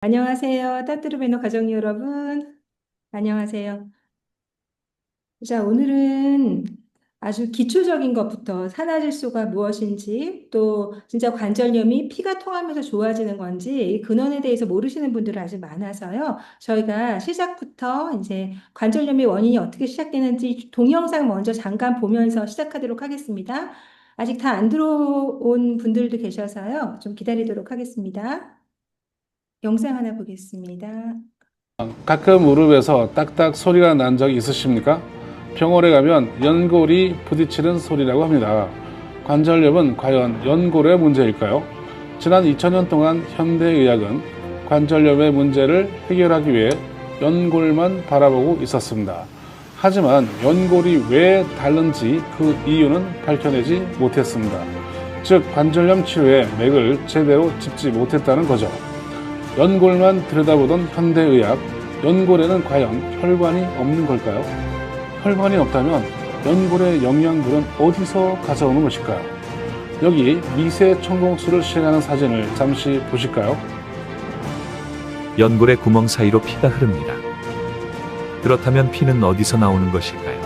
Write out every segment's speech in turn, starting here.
안녕하세요. 따뚜르베노 가족 여러분. 안녕하세요. 자, 오늘은 아주 기초적인 것부터 산화질소가 무엇인지, 또 진짜 관절염이 피가 통하면서 좋아지는 건지 이 근원에 대해서 모르시는 분들이 아주 많아서요. 저희가 시작부터 이제 관절염의 원인이 어떻게 시작되는지 동영상 먼저 잠깐 보면서 시작하도록 하겠습니다. 아직 다 안 들어온 분들도 계셔서요. 좀 기다리도록 하겠습니다. 영상 하나 보겠습니다. 가끔 무릎에서 딱딱 소리가 난 적 있으십니까? 병원에 가면 연골이 부딪히는 소리라고 합니다. 관절염은 과연 연골의 문제일까요? 지난 2000년 동안 현대의학은 관절염의 문제를 해결하기 위해 연골만 바라보고 있었습니다. 하지만 연골이 왜 다른지 그 이유는 밝혀내지 못했습니다. 즉 관절염 치료에 맥을 제대로 짚지 못했다는 거죠. 연골만 들여다보던 현대의학, 연골에는 과연 혈관이 없는 걸까요? 혈관이 없다면 연골의 영양분은 어디서 가져오는 것일까요? 여기 미세 천공술을 시행하는 사진을 잠시 보실까요? 연골의 구멍 사이로 피가 흐릅니다. 그렇다면 피는 어디서 나오는 것일까요?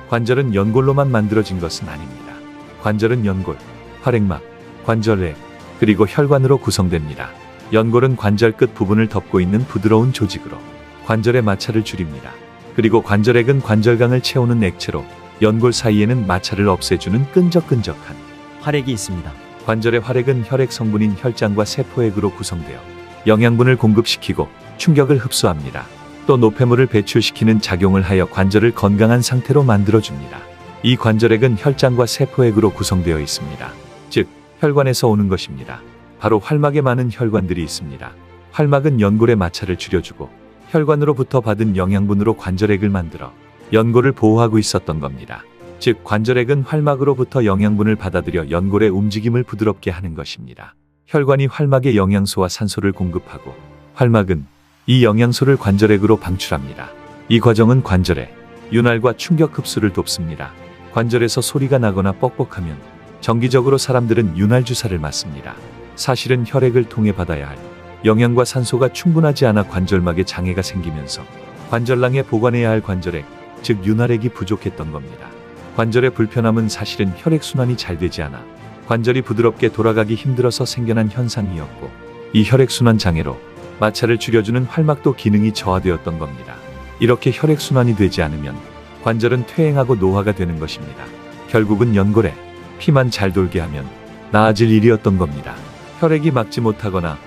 관절은 연골로만 만들어진 것은 아닙니다. 관절은 연골, 활액막, 관절액, 그리고 혈관으로 구성됩니다. 연골은 관절 끝 부분을 덮고 있는 부드러운 조직으로 관절의 마찰을 줄입니다. 그리고 관절액은 관절강을 채우는 액체로 연골 사이에는 마찰을 없애주는 끈적끈적한 활액이 있습니다. 관절의 활액은 혈액 성분인 혈장과 세포액으로 구성되어 영양분을 공급시키고 충격을 흡수합니다. 또 노폐물을 배출시키는 작용을 하여 관절을 건강한 상태로 만들어줍니다. 이 관절액은 혈장과 세포액으로 구성되어 있습니다. 즉, 혈관에서 오는 것입니다. 바로 활막에 많은 혈관들이 있습니다. 활막은 연골의 마찰을 줄여주고 혈관으로부터 받은 영양분으로 관절액을 만들어 연골을 보호하고 있었던 겁니다. 즉, 관절액은 활막으로부터 영양분을 받아들여 연골의 움직임을 부드럽게 하는 것입니다. 혈관이 활막에 영양소와 산소를 공급하고 활막은 이 영양소를 관절액으로 방출합니다. 이 과정은 관절의 윤활과 충격 흡수를 돕습니다. 관절에서 소리가 나거나 뻑뻑하면 정기적으로 사람들은 윤활 주사를 맞습니다. 사실은 혈액을 통해 받아야 할 영양과 산소가 충분하지 않아 관절막에 장애가 생기면서 관절낭에 보관해야 할 관절액, 즉 윤활액이 부족했던 겁니다. 관절의 불편함은 사실은 혈액순환이 잘 되지 않아 관절이 부드럽게 돌아가기 힘들어서 생겨난 현상이었고, 이 혈액순환 장애로 마찰을 줄여주는 활막도 기능이 저하되었던 겁니다. 이렇게 혈액순환이 되지 않으면 관절은 퇴행하고 노화가 되는 것입니다. 결국은 연골에 피만 잘 돌게 하면 나아질 일이었던 겁니다. 혈액이 막지 못하거나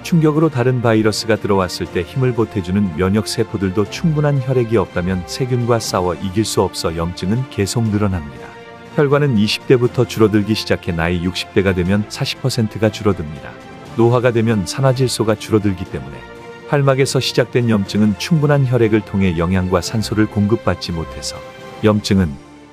충격으로 다른 바이러스가 들어왔을 때 힘을 보태주는 면역세포들도 충분한 혈액이 없다면 세균과 싸워 이길 수 없어 염증은 계속 늘어납니다. 혈관은 20대부터 줄어들기 시작해 나이 60대가 되면 40%가 줄어듭니다. 노화가 되면 산화질소가 줄어들기 때문에 활막에서 시작된 염증은 충분한 혈액을 통해 영양과 산소를 공급받지 못해서 염증은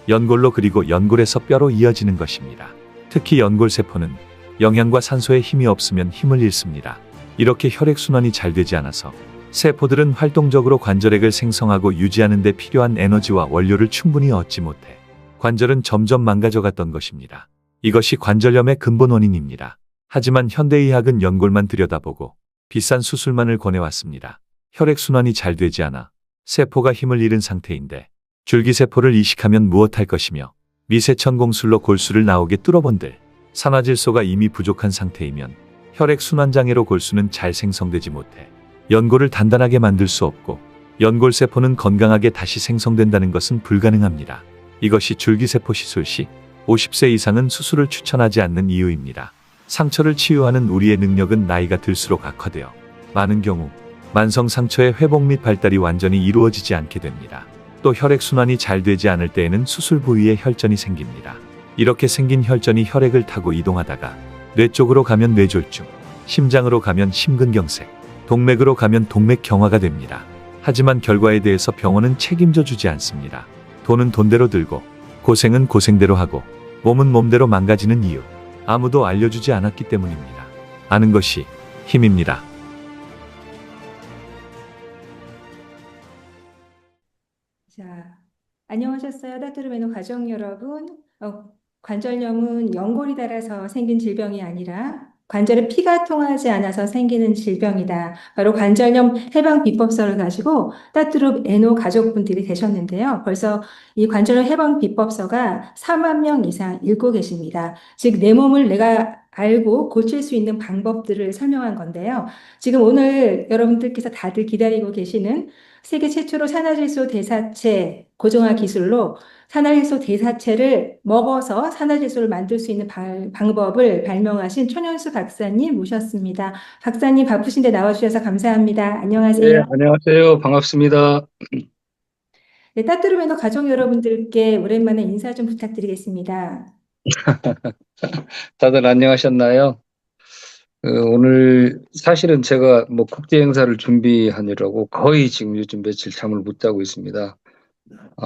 연골로 그리고 연골에서 뼈로 이어지는 것입니다. 특히 연골세포는 영양과 산소에 힘이 없으면 힘을 잃습니다. 이렇게 혈액순환이 잘 되지 않아서 세포들은 활동적으로 관절액을 생성하고 유지하는 데 필요한 에너지와 원료를 충분히 얻지 못해 관절은 점점 망가져갔던 것입니다. 이것이 관절염의 근본 원인입니다. 하지만 현대의학은 연골만 들여다보고 비싼 수술만을 권해왔습니다. 혈액순환이 잘 되지 않아 세포가 힘을 잃은 상태인데 줄기세포를 이식하면 무엇할 것이며 미세천공술로 골수를 나오게 뚫어본들 산화질소가 이미 부족한 상태이면 혈액순환장애로 골수는 잘 생성되지 못해 연골을 단단하게 만들 수 없고 연골세포는 건강하게 다시 생성된다는 것은 불가능합니다. 이것이 줄기세포 시술 시 50세 이상은 수술을 추천하지 않는 이유입니다. 상처를 치유하는 우리의 능력은 나이가 들수록 악화되어 많은 경우 만성 상처의 회복 및 발달이 완전히 이루어지지 않게 됩니다. 또 혈액순환이 잘 되지 않을 때에는 수술 부위에 혈전이 생깁니다. 이렇게 생긴 혈전이 혈액을 타고 이동하다가 뇌 쪽으로 가면 뇌졸중, 심장으로 가면 심근경색, 동맥으로 가면 동맥경화가 됩니다. 하지만 결과에 대해서 병원은 책임져 주지 않습니다. 돈은 돈대로 들고 고생은 고생대로 하고 몸은 몸대로 망가지는 이유, 아무도 알려주지 않았기 때문입니다. 아는 것이 힘입니다. 자, 안녕하셨어요. 따뚜르베노 가족 여러분. 관절염은 연골이 닳아서 생긴 질병이 아니라 관절에 피가 통하지 않아서 생기는 질병이다. 바로 관절염 해방 비법서를 가지고 따뚜룹 애노 가족분들이 되셨는데요. 벌써 이 관절염 해방 비법서가 4만 명 이상 읽고 계십니다. 즉, 내 몸을 내가 알고 고칠 수 있는 방법들을 설명한 건데요. 지금 오늘 여러분들께서 다들 기다리고 계시는 세계 최초로 산화질소 대사체 고정화 기술로 산화질소 대사체를 먹어서 산화질소를 만들 수 있는 방법을 발명하신 천연수 박사님 모셨습니다. 박사님 바쁘신데 나와주셔서 감사합니다. 네, 안녕하세요. 안녕하세요. 반갑습니다. 네, 따뚜루메너 가족 여러분들께 오랜만에 인사 좀 부탁드리겠습니다. 다들 안녕하셨나요? 오늘 사실은 제가 뭐 국제 행사를 준비하느라고 거의 지금 요즘 며칠 잠을 못 자고 있습니다. 아,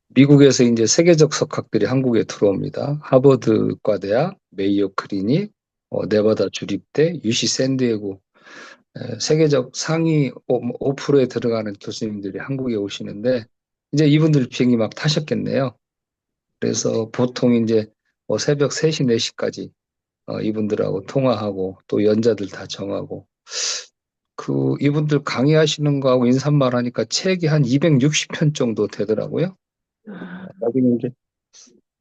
미국에서 이제 세계적 석학들이 한국에 들어옵니다. 하버드 과대학, 메이오 클리닉, 네바다 주립대, UC 샌디에고 세계적 상위 5%에 들어가는 교수님들이 한국에 오시는데 이제 이분들 비행기 막 타셨겠네요. 그래서 보통 이제 뭐 새벽 3시, 4시까지 이분들하고 통화하고 또 연자들 다 정하고 이분들 강의하시는 거하고 인사말 하니까 책이 한 260편 정도 되더라고요. 나중에 이제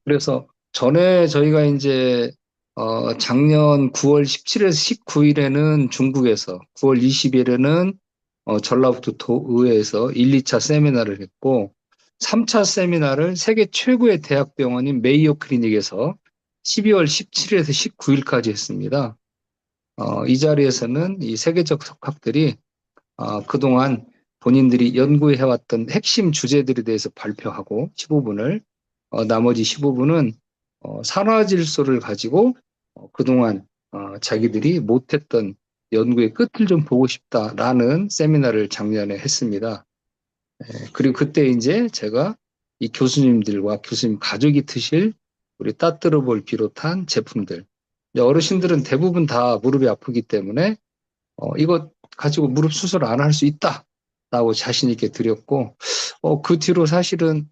그래서 전에 저희가 이제 작년 9월 17일에서 19일에는 중국에서 9월 20일에는 전라북도 의회에서 1, 2차 세미나를 했고 3차 세미나를 세계 최고의 대학병원인 메이오 클리닉에서 12월 17일에서 19일까지 했습니다. 이 자리에서는 이 세계적 석학들이 그동안 본인들이 연구해왔던 핵심 주제들에 대해서 발표하고 15분을 나머지 15분은 산화질소를 가지고 그동안 자기들이 못했던 연구의 끝을 좀 보고 싶다라는 세미나를 작년에 했습니다. 그리고 그때 이제 제가 이 교수님들과 교수님 가족이 드실 우리 따뜻로볼 비롯한 제품들. 어르신들은 대부분 다 무릎이 아프기 때문에 이거 가지고 무릎 수술 안 할 수 있다라고 자신 있게 드렸고 그 뒤로 사실은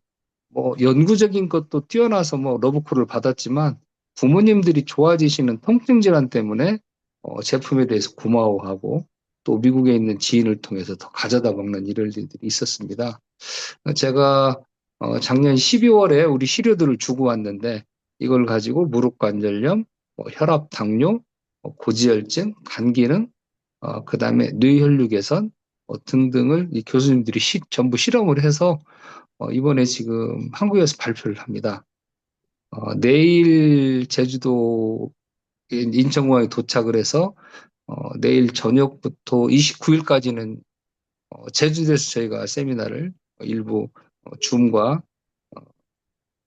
뭐 연구적인 것도 뛰어나서 뭐 러브콜을 받았지만 부모님들이 좋아지시는 통증 질환 때문에 제품에 대해서 고마워하고 또 미국에 있는 지인을 통해서 더 가져다 먹는 일들이 있었습니다. 제가 작년 12월에 우리 시료들을 주고 왔는데 이걸 가지고 무릎 관절염, 혈압, 당뇨, 고지혈증, 간 기능, 그다음에 뇌혈류 개선 등등을 이 교수님들이 전부 실험을 해서 이번에 지금 한국에서 발표를 합니다. 내일 제주도 인천공항에 도착을 해서 내일 저녁부터 29일까지는 제주도에서 저희가 세미나를 일부 줌과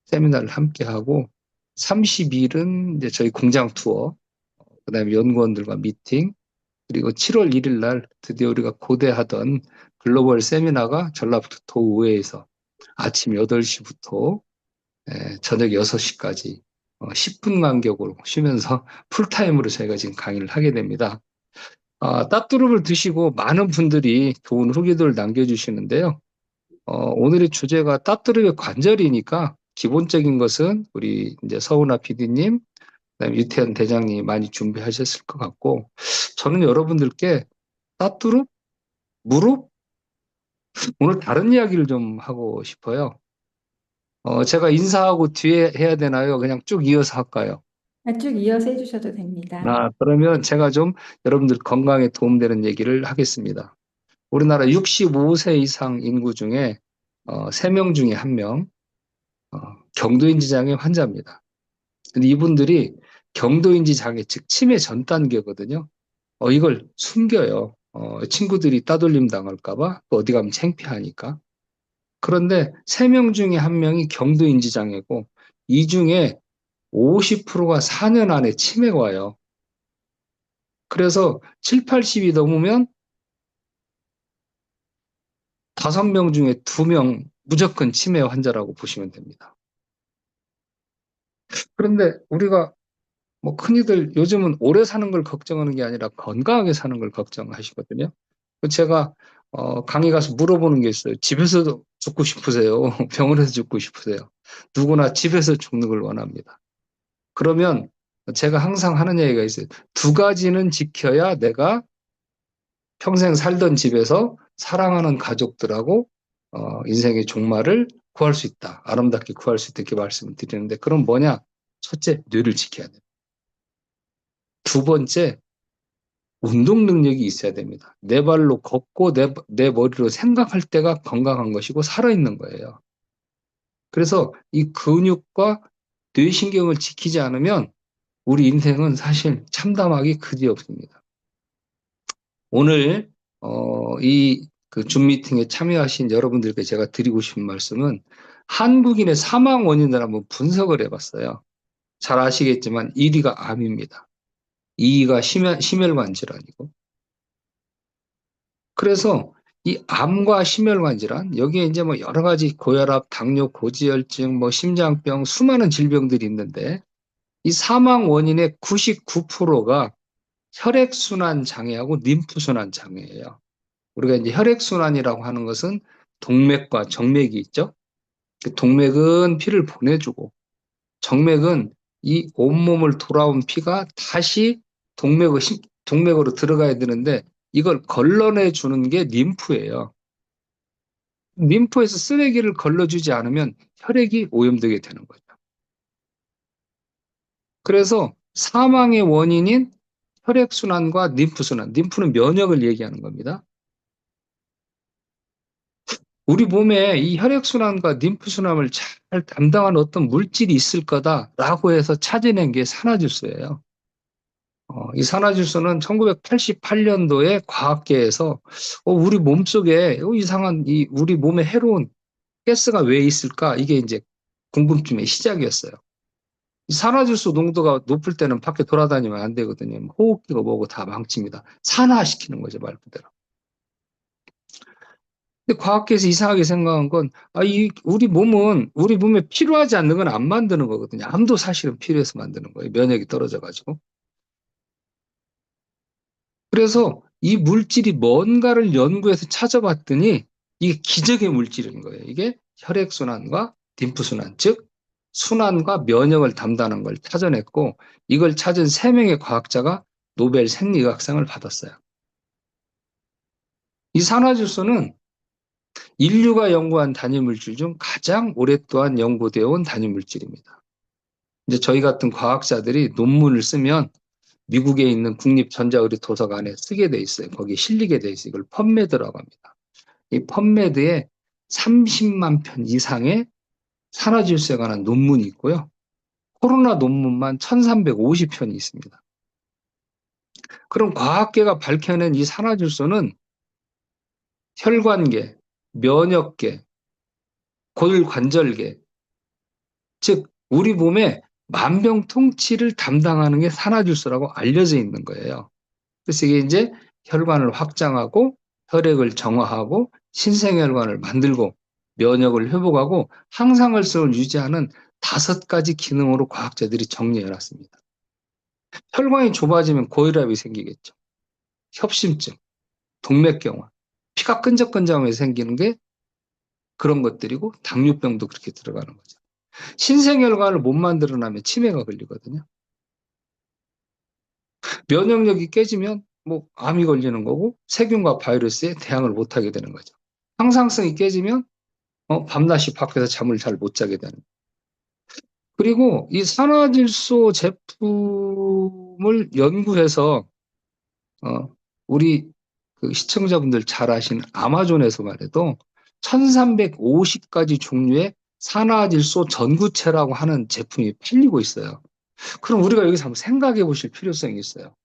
세미나를 함께 하고 30일은 이제 저희 공장 투어, 그다음에 연구원들과 미팅, 그리고 7월 1일 날 드디어 우리가 고대하던 글로벌 세미나가 전라북도 의회에서 아침 8시부터 저녁 6시까지 10분 간격으로 쉬면서 풀타임으로 저희가 지금 강의를 하게 됩니다. 따뚜룹을 드시고 많은 분들이 좋은 후기들을 남겨주시는데요. 오늘의 주제가 따뚜룹의 관절이니까 기본적인 것은 우리 이제 서훈아 PD님, 그다음에 유태현 대장님이 많이 준비하셨을 것 같고 저는 여러분들께 따뚜룹, 무릎, 오늘 다른 이야기를 좀 하고 싶어요. 제가 인사하고 뒤에 해야 되나요? 그냥 쭉 이어서 할까요? 쭉 이어서 해주셔도 됩니다. 그러면 제가 좀 여러분들 건강에 도움되는 얘기를 하겠습니다. 우리나라 65세 이상 인구 중에 3명 중에 1명 경도인지 장애 환자입니다. 근데 이분들이 경도인지 장애 즉 치매 전 단계거든요. 이걸 숨겨요. 친구들이 따돌림 당할까봐 또 어디 가면 창피하니까. 그런데 3명 중에 1명이 경도인지 장애고 이 중에 50%가 4년 안에 치매가 와요. 그래서 7, 80이 넘으면 5명 중에 2명 무조건 치매 환자라고 보시면 됩니다. 그런데 우리가 뭐 흔히들 요즘은 오래 사는 걸 걱정하는 게 아니라 건강하게 사는 걸 걱정하시거든요. 제가 강의 가서 물어보는 게 있어요. 집에서도 죽고 싶으세요? 병원에서 죽고 싶으세요? 누구나 집에서 죽는 걸 원합니다. 그러면 제가 항상 하는 얘기가 있어요. 두 가지는 지켜야 내가 평생 살던 집에서 사랑하는 가족들하고 인생의 종말을 구할 수 있다. 아름답게 구할 수 있다. 이렇게 말씀을 드리는데, 그럼 뭐냐? 첫째, 뇌를 지켜야 돼요. 두 번째, 운동 능력이 있어야 됩니다. 내 발로 걷고 내 머리로 생각할 때가 건강한 것이고 살아있는 거예요. 그래서 이 근육과 뇌신경을 지키지 않으면 우리 인생은 사실 참담하기 그지없습니다. 오늘 이 줌 미팅에 참여하신 여러분들께 제가 드리고 싶은 말씀은 한국인의 사망 원인을 한번 분석을 해봤어요. 잘 아시겠지만 1위가 암입니다. 2위가 심혈관 질환이고. 그래서 이 암과 심혈관 질환, 여기에 이제 뭐 여러 가지 고혈압, 당뇨, 고지혈증, 뭐 심장병, 수많은 질병들이 있는데 이 사망 원인의 99%가 혈액순환 장애하고 림프순환 장애예요. 우리가 이제 혈액순환이라고 하는 것은 동맥과 정맥이 있죠. 그 동맥은 피를 보내주고 정맥은 이 온몸을 돌아온 피가 다시 동맥으로 들어가야 되는데 이걸 걸러내 주는 게 림프예요. 림프에서 쓰레기를 걸러주지 않으면 혈액이 오염되게 되는 거죠. 그래서 사망의 원인인 혈액순환과 림프순환, 림프는 면역을 얘기하는 겁니다. 우리 몸에 이 혈액순환과 림프순환을 잘 담당하는 어떤 물질이 있을 거다라고 해서 찾아낸 게 산화질소예요. 이 산화질소는 1988년도에 과학계에서 우리 몸속에 이상한 우리 몸에 해로운 가스가 왜 있을까? 이게 이제 궁금증의 시작이었어요. 이 산화질소 농도가 높을 때는 밖에 돌아다니면 안 되거든요. 호흡기가 뭐고 다 망칩니다. 산화시키는 거죠, 말 그대로. 근데 과학계에서 이상하게 생각한 건, 우리 몸에 필요하지 않는 건 안 만드는 거거든요. 암도 사실은 필요해서 만드는 거예요. 면역이 떨어져가지고. 그래서 이 물질이 뭔가를 연구해서 찾아봤더니 이게 기적의 물질인 거예요. 이게 혈액순환과 림프순환, 즉, 순환과 면역을 담당하는 걸 찾아냈고, 이걸 찾은 3명의 과학자가 노벨 생리학상을 받았어요. 이 산화질소는 인류가 연구한 단위물질 중 가장 오랫동안 연구되어 온 단위물질입니다. 이제 저희 같은 과학자들이 논문을 쓰면 미국에 있는 국립전자의료도서관에 쓰게 돼 있어요. 거기에 실리게 돼 있어요. 이걸 펀메드라고 합니다. 이 펀메드에 30만 편 이상의 산화질소에 관한 논문이 있고요. 코로나 논문만 1350편이 있습니다. 그럼 과학계가 밝혀낸 이 산화질소는 혈관계, 면역계, 골관절계, 즉 우리 몸의 만병통치를 담당하는 게 산화질소라고 알려져 있는 거예요. 그래서 이게 이제 혈관을 확장하고 혈액을 정화하고 신생혈관을 만들고 면역을 회복하고 항상활성을 유지하는 5가지 기능으로 과학자들이 정리해놨습니다. 혈관이 좁아지면 고혈압이 생기겠죠. 협심증, 동맥경화, 피가 끈적끈적하면서 생기는 게 그런 것들이고 당뇨병도 그렇게 들어가는 거죠. 신생혈관을 못 만들어내면 치매가 걸리거든요. 면역력이 깨지면 뭐 암이 걸리는 거고 세균과 바이러스에 대항을 못하게 되는 거죠. 항상성이 깨지면 밤낮이 밖에서 잠을 잘 못 자게 되는. 그리고 이 산화질소 제품을 연구해서 우리 그 시청자분들 잘 아시는 아마존에서만 해도 1350가지 종류의 산화질소 전구체라고 하는 제품이 팔리고 있어요. 그럼 우리가 여기서 한번 생각해 보실 필요성이 있어요.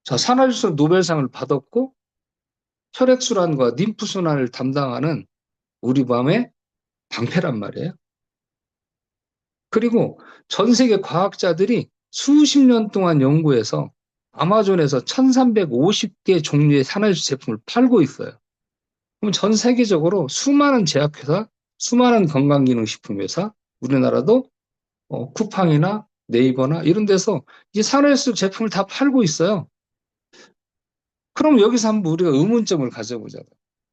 자, 산화질소 노벨상을 받았고 혈액순환과 림프순환을 담당하는 우리 몸의 방패란 말이에요. 그리고 전 세계 과학자들이 수십 년 동안 연구해서 아마존에서 1350개 종류의 산화질소 제품을 팔고 있어요. 그럼 전 세계적으로 수많은 제약회사, 수많은 건강기능식품회사, 우리나라도 쿠팡이나 네이버나 이런 데서 이 산화질소 제품을 다 팔고 있어요. 그럼 여기서 한번 우리가 의문점을 가져보자고요.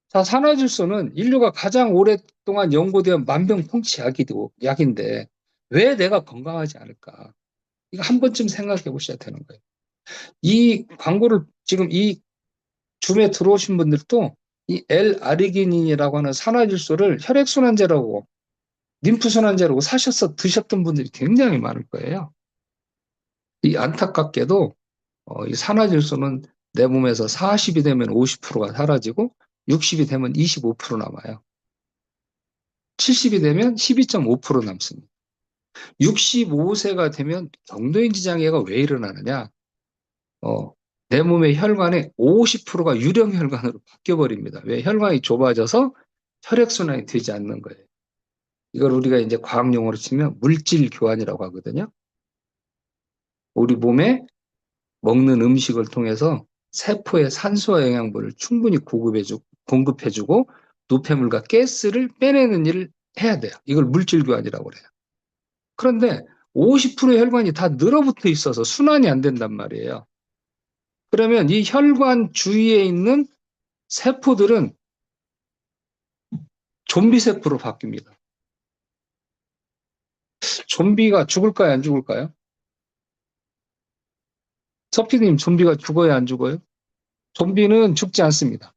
자, 산화질소는 인류가 가장 오랫동안 연구된 만병통치 약인데 왜 내가 건강하지 않을까? 이거 한 번쯤 생각해 보셔야 되는 거예요. 이 광고를 지금 이 줌에 들어오신 분들도 이 L-아르기닌이라고 하는 산화질소를 혈액순환제라고 림프순환제라고 사셔서 드셨던 분들이 굉장히 많을 거예요. 이 안타깝게도 이 산화질소는 내 몸에서 40이 되면 50%가 사라지고 60이 되면 25% 남아요. 70이 되면 12.5% 남습니다. 65세가 되면 경도인지 장애가 왜 일어나느냐? 내 몸의 혈관의 50%가 유령 혈관으로 바뀌어 버립니다. 왜? 혈관이 좁아져서 혈액순환이 되지 않는 거예요. 이걸 우리가 이제 과학 용어로 치면 물질 교환이라고 하거든요. 우리 몸에 먹는 음식을 통해서 세포에 산소와 영양분을 충분히 공급해주고 노폐물과 가스를 빼내는 일을 해야 돼요. 이걸 물질 교환이라고 그래요. 그런데 50%의 혈관이 다 늘어붙어 있어서 순환이 안 된단 말이에요. 그러면 이 혈관 주위에 있는 세포들은 좀비 세포로 바뀝니다. 좀비가 죽을까요, 안 죽을까요? 서피디님, 좀비가 죽어요, 안 죽어요? 좀비는 죽지 않습니다.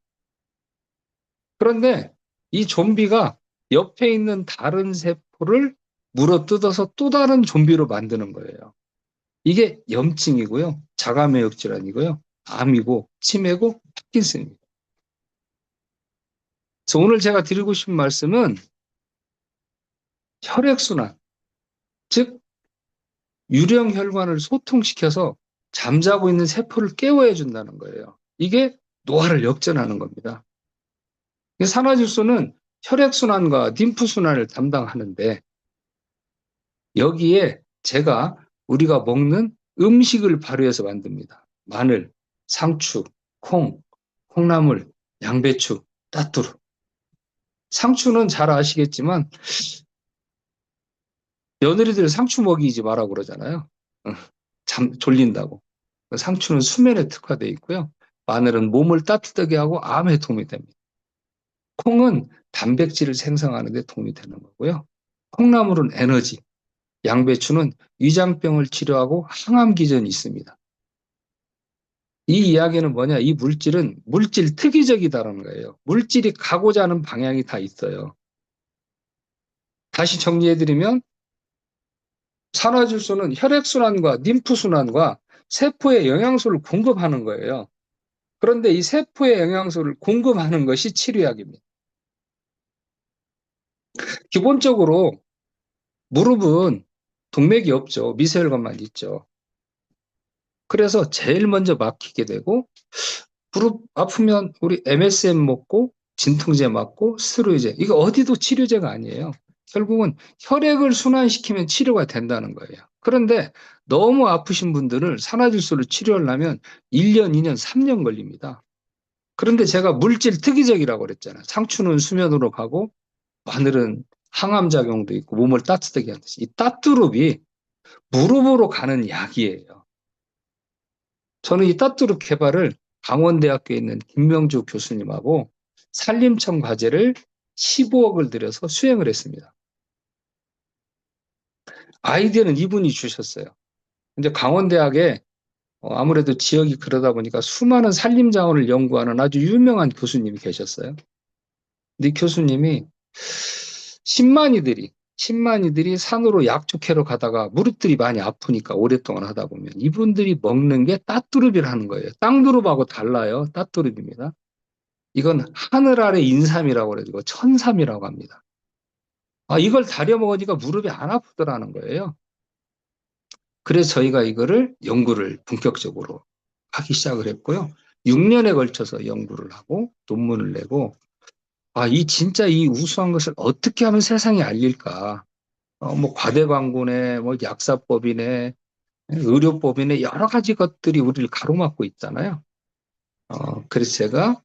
그런데 이 좀비가 옆에 있는 다른 세포를 물어뜯어서 또 다른 좀비로 만드는 거예요. 이게 염증이고요, 자가면역 질환이고요, 암이고, 치매고, 파킨슨입니다. 그래서 오늘 제가 드리고 싶은 말씀은 혈액순환, 즉 유령 혈관을 소통시켜서 잠자고 있는 세포를 깨워야 준다는 거예요. 이게 노화를 역전하는 겁니다. 산화질소는 혈액순환과 림프순환을 담당하는데 여기에 우리가 먹는 음식을 발효해서 만듭니다. 마늘, 상추, 콩나물, 양배추, 따뚜루. 상추는 잘 아시겠지만 며느리들 상추 먹이지 마라 그러잖아요. 졸린다고. 상추는 수면에 특화되어 있고요. 마늘은 몸을 따뜻하게 하고 암에 도움이 됩니다. 콩은 단백질을 생성하는 데 도움이 되는 거고요. 콩나물은 에너지, 양배추는 위장병을 치료하고 항암 기전이 있습니다. 이 이야기는 뭐냐? 이 물질은 물질 특이적이다라는 거예요. 물질이 가고자 하는 방향이 다 있어요. 다시 정리해드리면 산화질소는 혈액순환과 림프순환과 세포에 영양소를 공급하는 거예요. 그런데 이 세포에 영양소를 공급하는 것이 치료약입니다. 기본적으로 무릎은 동맥이 없죠. 미세혈관만 있죠. 그래서 제일 먼저 막히게 되고 무릎 아프면 우리 MSM 먹고 진통제 맞고 스테로이드 이거 어디도 치료제가 아니에요. 결국은 혈액을 순환시키면 치료가 된다는 거예요. 그런데 너무 아프신 분들을 산화질소를 치료하려면 1년, 2년, 3년 걸립니다. 그런데 제가 물질 특이적이라고 그랬잖아요. 상추는 수면으로 가고 마늘은 항암 작용도 있고 몸을 따뜻하게 하는 듯이 이 따뚜룹이 무릎으로 가는 약이에요. 저는 이 따뚜룹 개발을 강원대학교에 있는 김명주 교수님하고 산림청 과제를 15억을 들여서 수행을 했습니다. 아이디어는 이분이 주셨어요. 근데 강원대학에 아무래도 지역이 그러다 보니까 수많은 산림자원을 연구하는 아주 유명한 교수님이 계셨어요. 근데 이 교수님이 10만이들이 산으로 약초 캐러 가다가 무릎들이 많이 아프니까 오랫동안 하다 보면 이분들이 먹는 게 따뚜릅이라는 거예요. 땅두릅하고 달라요. 따뚜릅입니다. 이건 하늘 아래 인삼이라고 그래가지고 천삼이라고 합니다. 이걸 다려 먹으니까 무릎이 안 아프더라는 거예요. 그래서 저희가 이거를 연구를 본격적으로 하기 시작을 했고요. 6년에 걸쳐서 연구를 하고 논문을 내고 진짜 이 우수한 것을 어떻게 하면 세상에 알릴까? 뭐 과대 광고네, 뭐 약사법이네, 의료법이네 여러 가지 것들이 우리를 가로막고 있잖아요. 그래서 제가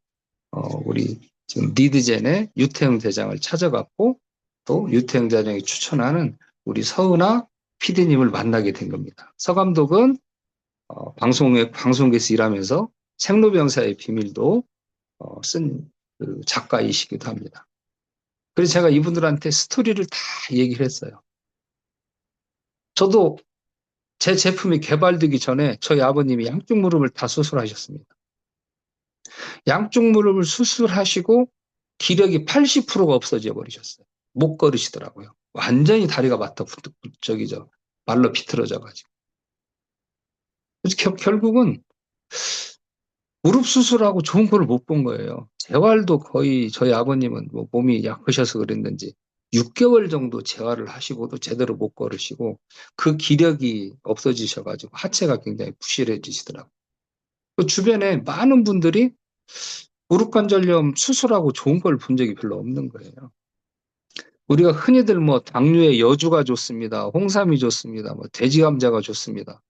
우리 지금 리드젠의 유태영 대장을 찾아갔고 또 유태영 대장이 추천하는 우리 서은아 PD님을 만나게 된 겁니다. 서 감독은 방송국에서 일하면서 생로병사의 비밀도 쓴 그 작가이시기도 합니다. 그래서 제가 이분들한테 스토리를 다 얘기를 했어요. 저도 제 제품이 개발되기 전에 저희 아버님이 양쪽 무릎을 다 수술하셨습니다. 양쪽 무릎을 수술하시고 기력이 80%가 없어져 버리셨어요. 못 걸으시더라고요. 완전히 다리가 말로 비틀어져 가지고. 그래서 결국은 무릎 수술하고 좋은 걸 못 본 거예요. 재활도 거의 저희 아버님은 뭐 몸이 약하셔서 그랬는지 6개월 정도 재활을 하시고도 제대로 못 걸으시고 그 기력이 없어지셔가지고 하체가 굉장히 부실해지시더라고요. 그 주변에 많은 분들이 무릎관절염 수술하고 좋은 걸 본 적이 별로 없는 거예요. 우리가 흔히들 뭐 당뇨에 여주가 좋습니다. 홍삼이 좋습니다. 뭐 돼지감자가 좋습니다.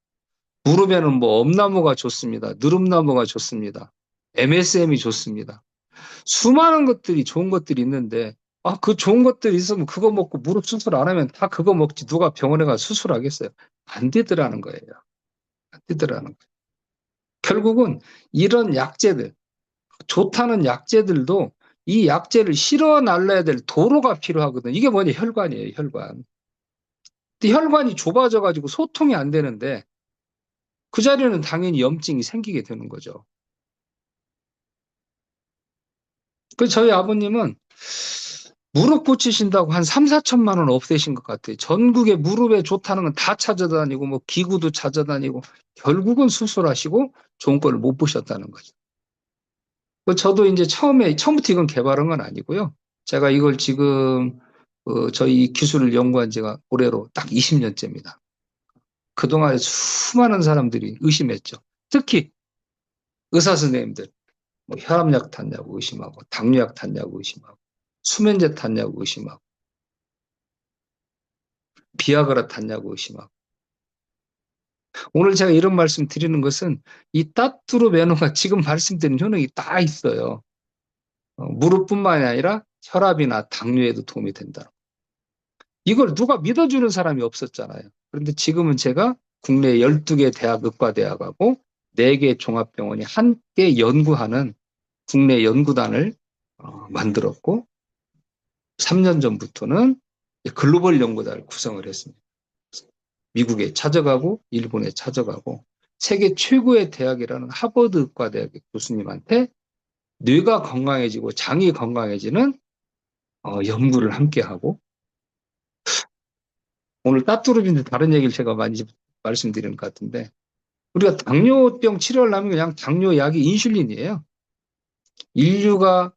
무릎에는 뭐 엄나무가 좋습니다. 느릅나무가 좋습니다. MSM이 좋습니다. 수많은 것들이 좋은 것들이 있는데 그 좋은 것들이 있으면 그거 먹고 무릎 수술 안 하면 다 그거 먹지 누가 병원에 가서 수술하겠어요. 안 되더라는 거예요. 안 되더라는 거예요. 결국은 이런 약재들, 좋다는 약재들도 이 약재를 실어 날라야 될 도로가 필요하거든. 이게 뭐냐? 혈관이에요, 혈관. 근데 혈관이 좁아져 가지고 소통이 안 되는데 그 자리는 당연히 염증이 생기게 되는 거죠. 그래서 저희 아버님은 무릎 고치신다고 한 3, 4천만 원 없애신 것 같아요. 전국에 무릎에 좋다는 건 다 찾아다니고 뭐 기구도 찾아다니고 결국은 수술하시고 좋은 걸 못 보셨다는 거죠. 저도 이제 처음부터 이건 개발한 건 아니고요. 제가 이걸 지금 저희 기술을 연구한 지가 올해로 딱 20년째입니다. 그동안에 수많은 사람들이 의심했죠. 특히 의사 선생님들 뭐 혈압약 탔냐고 의심하고 당뇨약 탔냐고 의심하고 수면제 탔냐고 의심하고 비아그라 탔냐고 의심하고 오늘 제가 이런 말씀 드리는 것은 이 따뚜르메노가 지금 말씀드린 효능이 다 있어요. 무릎뿐만이 아니라 혈압이나 당뇨에도 도움이 된다. 이걸 누가 믿어주는 사람이 없었잖아요. 그런데 지금은 제가 국내 12개 대학 의과대학하고 4개 종합병원이 함께 연구하는 국내 연구단을 만들었고 3년 전부터는 글로벌 연구단을 구성을 했습니다. 미국에 찾아가고 일본에 찾아가고 세계 최고의 대학이라는 하버드 의과대학의 교수님한테 뇌가 건강해지고 장이 건강해지는 연구를 함께하고 오늘 따뚜르빈데 다른 얘기를 제가 많이 말씀드리는 것 같은데 우리가 당뇨병 치료를 하면 그냥 당뇨약이 인슐린이에요. 인류가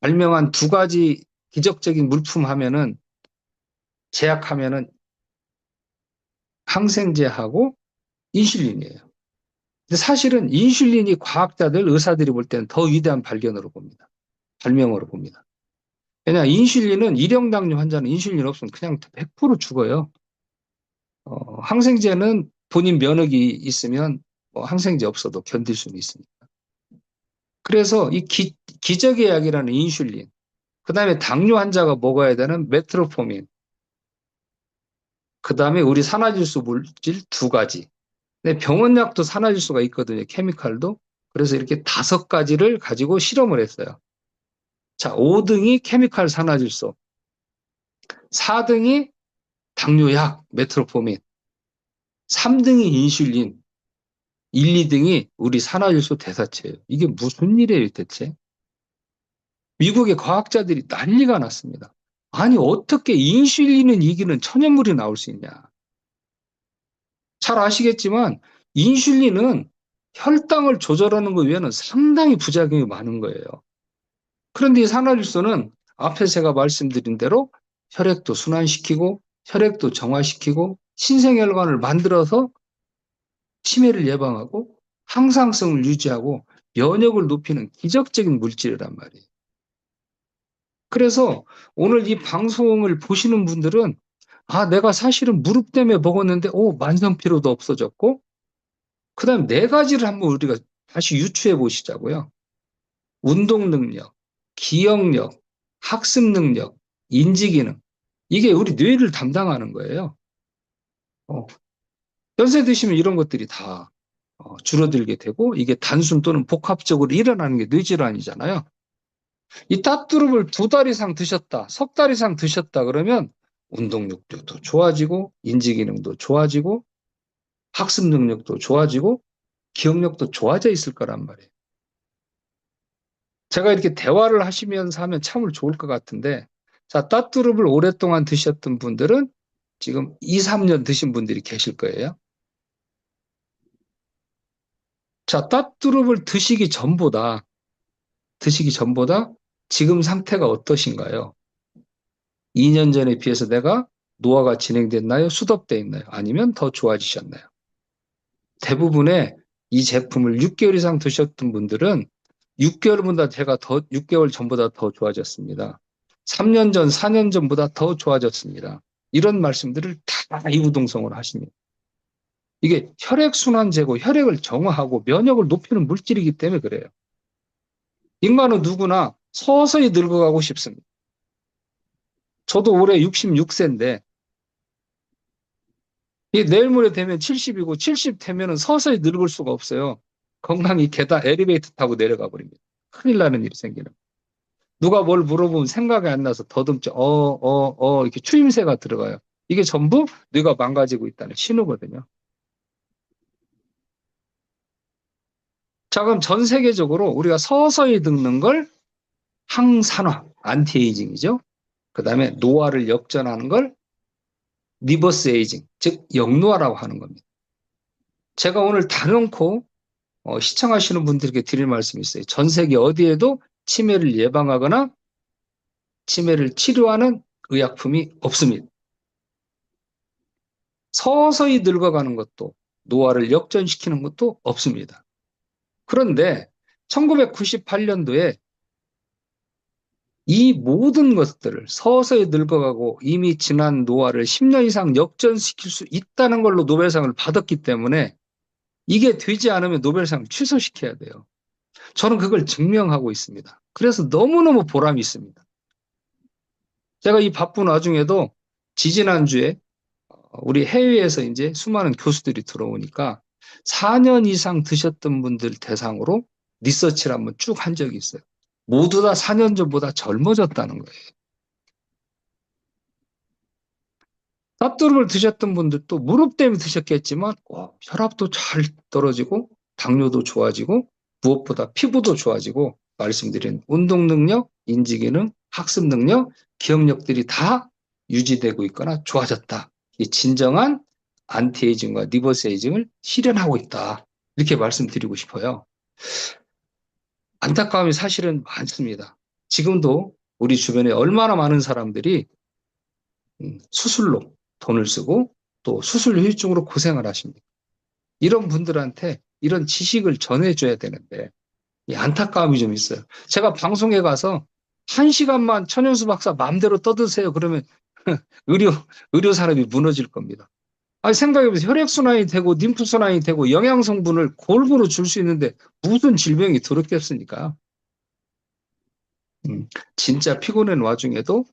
발명한 2가지 기적적인 물품 하면은 제약하면은 항생제하고 인슐린이에요. 근데 사실은 인슐린이 과학자들, 의사들이 볼 때는 더 위대한 발견으로 봅니다. 발명으로 봅니다. 왜냐, 인슐린은 일형 당뇨 환자는 인슐린 없으면 그냥 100% 죽어요. 항생제는 본인 면역이 있으면 항생제 없어도 견딜 수는 있습니다. 그래서 이 기적의 약이라는 인슐린, 그 다음에 당뇨 환자가 먹어야 되는 메트로포민, 그 다음에 우리 산화질소 물질 2가지. 근데 병원약도 산화질소가 있거든요. 케미칼도. 그래서 이렇게 5가지를 가지고 실험을 했어요. 자, 5등이 케미칼 산화질소, 4등이 당뇨약, 메트로포민, 3등이 인슐린, 1, 2등이 우리 산화질소 대사체예요. 이게 무슨 일이에요, 대체? 미국의 과학자들이 난리가 났습니다. 아니, 어떻게 인슐린은 이기는 천연물이 나올 수 있냐? 잘 아시겠지만 인슐린은 혈당을 조절하는 것 외에는 상당히 부작용이 많은 거예요. 그런데 이 산화질소는 앞에 제가 말씀드린 대로 혈액도 순환시키고 혈액도 정화시키고 신생혈관을 만들어서 치매를 예방하고 항상성을 유지하고 면역을 높이는 기적적인 물질이란 말이에요. 그래서 오늘 이 방송을 보시는 분들은 내가 사실은 무릎 때문에 먹었는데 만성피로도 없어졌고 그다음 4가지를 한번 우리가 다시 유추해 보시자고요. 운동 능력, 기억력, 학습 능력, 인지 기능. 이게 우리 뇌를 담당하는 거예요. 연세 드시면 이런 것들이 다 줄어들게 되고 이게 단순 또는 복합적으로 일어나는 게 뇌질환이잖아요. 이 따뚜릅을 2달 이상 드셨다, 석 달 이상 드셨다 그러면 운동 능력도 좋아지고, 인지 기능도 좋아지고, 학습 능력도 좋아지고, 기억력도 좋아져 있을 거란 말이에요. 제가 이렇게 대화를 하시면서 하면 참 좋을 것 같은데, 자, 따뚜릅을 오랫동안 드셨던 분들은 지금 2, 3년 드신 분들이 계실 거예요. 자, 따뚜릅을 드시기 전보다 지금 상태가 어떠신가요? 2년 전에 비해서 내가 노화가 진행됐나요? 수독돼 있나요? 아니면 더 좋아지셨나요? 대부분의 이 제품을 6개월 이상 드셨던 분들은 6개월 전보다 더 좋아졌습니다. 3년 전, 4년 전보다 더 좋아졌습니다. 이런 말씀들을 다 이구동성으로 하십니다. 이게 혈액순환 제고, 혈액을 정화하고 면역을 높이는 물질이기 때문에 그래요. 인간은 누구나 서서히 늙어가고 싶습니다. 저도 올해 66세인데 내일 모레 되면 70이고 70 되면 서서히 늙을 수가 없어요. 건강이 계단 엘리베이터 타고 내려가 버립니다. 큰일 나는 일이 생기는. 누가 뭘 물어보면 생각이 안 나서 더듬죠. 이렇게 추임새가 들어가요. 이게 전부 뇌가 망가지고 있다는 신호거든요. 자, 그럼 전 세계적으로 우리가 서서히 늙는 걸 항산화, 안티에이징이죠. 그 다음에 노화를 역전하는 걸 리버스 에이징, 즉 역노화라고 하는 겁니다. 제가 오늘 단언코 시청하시는 분들에게 드릴 말씀이 있어요. 전 세계 어디에도 치매를 예방하거나 치매를 치료하는 의약품이 없습니다. 서서히 늙어가는 것도 노화를 역전시키는 것도 없습니다. 그런데 1998년도에 이 모든 것들을 서서히 늙어가고 이미 지난 노화를 10년 이상 역전시킬 수 있다는 걸로 노벨상을 받았기 때문에 이게 되지 않으면 노벨상 취소시켜야 돼요. 저는 그걸 증명하고 있습니다. 그래서 너무너무 보람이 있습니다. 제가 이 바쁜 와중에도 지지난주에 우리 해외에서 이제 수많은 교수들이 들어오니까 4년 이상 드셨던 분들 대상으로 리서치를 한번 쭉 한 적이 있어요. 모두 다 4년 전보다 젊어졌다는 거예요. 따뚜름을 드셨던 분들도 무릎 때문에 드셨겠지만 혈압도 잘 떨어지고 당뇨도 좋아지고 무엇보다 피부도 좋아지고 말씀드린 운동 능력, 인지 기능, 학습 능력, 기억력들이 다 유지되고 있거나 좋아졌다. 이 진정한 안티에이징과 리버스 에이징을 실현하고 있다. 이렇게 말씀드리고 싶어요. 안타까움이 사실은 많습니다. 지금도 우리 주변에 얼마나 많은 사람들이 수술로 돈을 쓰고 또 수술 후유증으로 고생을 하십니다. 이런 분들한테 이런 지식을 전해줘야 되는데 이 안타까움이 좀 있어요. 제가 방송에 가서 1시간만 천연수 박사 마음대로 떠드세요. 그러면 의료 산업이 무너질 겁니다. 아니, 생각해보세요. 혈액순환이 되고 림프순환이 되고 영양성분을 골고루 줄 수 있는데 무슨 질병이 들었겠습니까? 진짜 피곤한 와중에도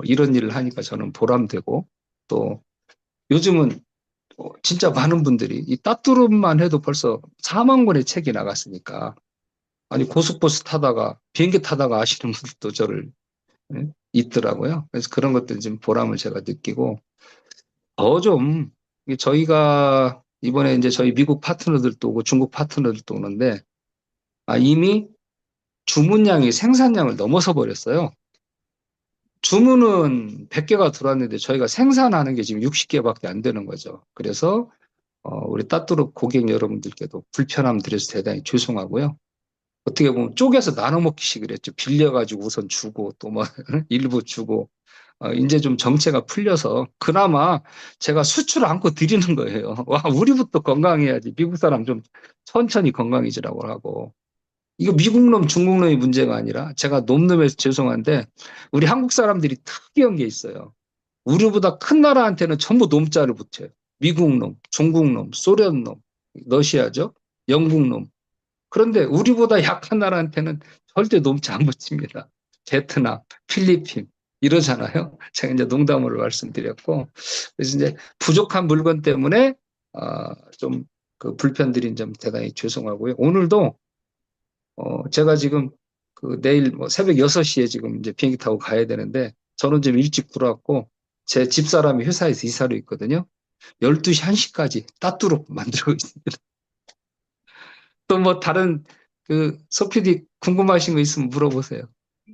이런 일을 하니까 저는 보람되고 또 요즘은 진짜 많은 분들이 이 따뚜름만 해도 벌써 4만 권의 책이 나갔으니까 아니 고속버스 타다가 비행기 타다가 아시는 분들도 저를 있더라고요. 그래서 그런 것들 좀 보람을 제가 느끼고 더 좀 저희가 이번에 이제 저희 미국 파트너들도 오고 중국 파트너들도 오는데 이미 주문량이 생산량을 넘어서 버렸어요. 주문은 100개가 들어왔는데 저희가 생산하는 게 지금 60개밖에 안 되는 거죠. 그래서 우리 따뚜룩 고객 여러분들께도 불편함 드려서 대단히 죄송하고요. 어떻게 보면 쪼개서 나눠 먹기식을 했죠. 빌려가지고 우선 주고 또 뭐 일부 주고 이제 좀 정체가 풀려서 그나마 제가 수출을 안고 드리는 거예요. 와, 우리부터 건강해야지. 미국 사람 좀 천천히 건강해지라고 하고. 이거 미국 놈, 중국 놈이 문제가 아니라 제가 놈놈해서 죄송한데 우리 한국 사람들이 특이한 게 있어요. 우리보다 큰 나라한테는 전부 놈자를 붙여요. 미국 놈, 중국 놈, 소련 놈, 러시아죠. 영국 놈. 그런데 우리보다 약한 나라한테는 절대 놈자 안 붙입니다. 베트남, 필리핀 이러잖아요. 제가 이제 농담으로 말씀드렸고 그래서 이제 부족한 물건 때문에 좀 그 불편드린 점 대단히 죄송하고요. 오늘도 제가 지금 내일 뭐 새벽 6시에 지금 이제 비행기 타고 가야 되는데 저는 좀 일찍 들어왔고 제 집사람이 회사에서 이사를 있거든요. 12시 1시까지 따뚜로 만들고 있습니다. 또 뭐 다른 소피디 궁금하신 거 있으면 물어보세요.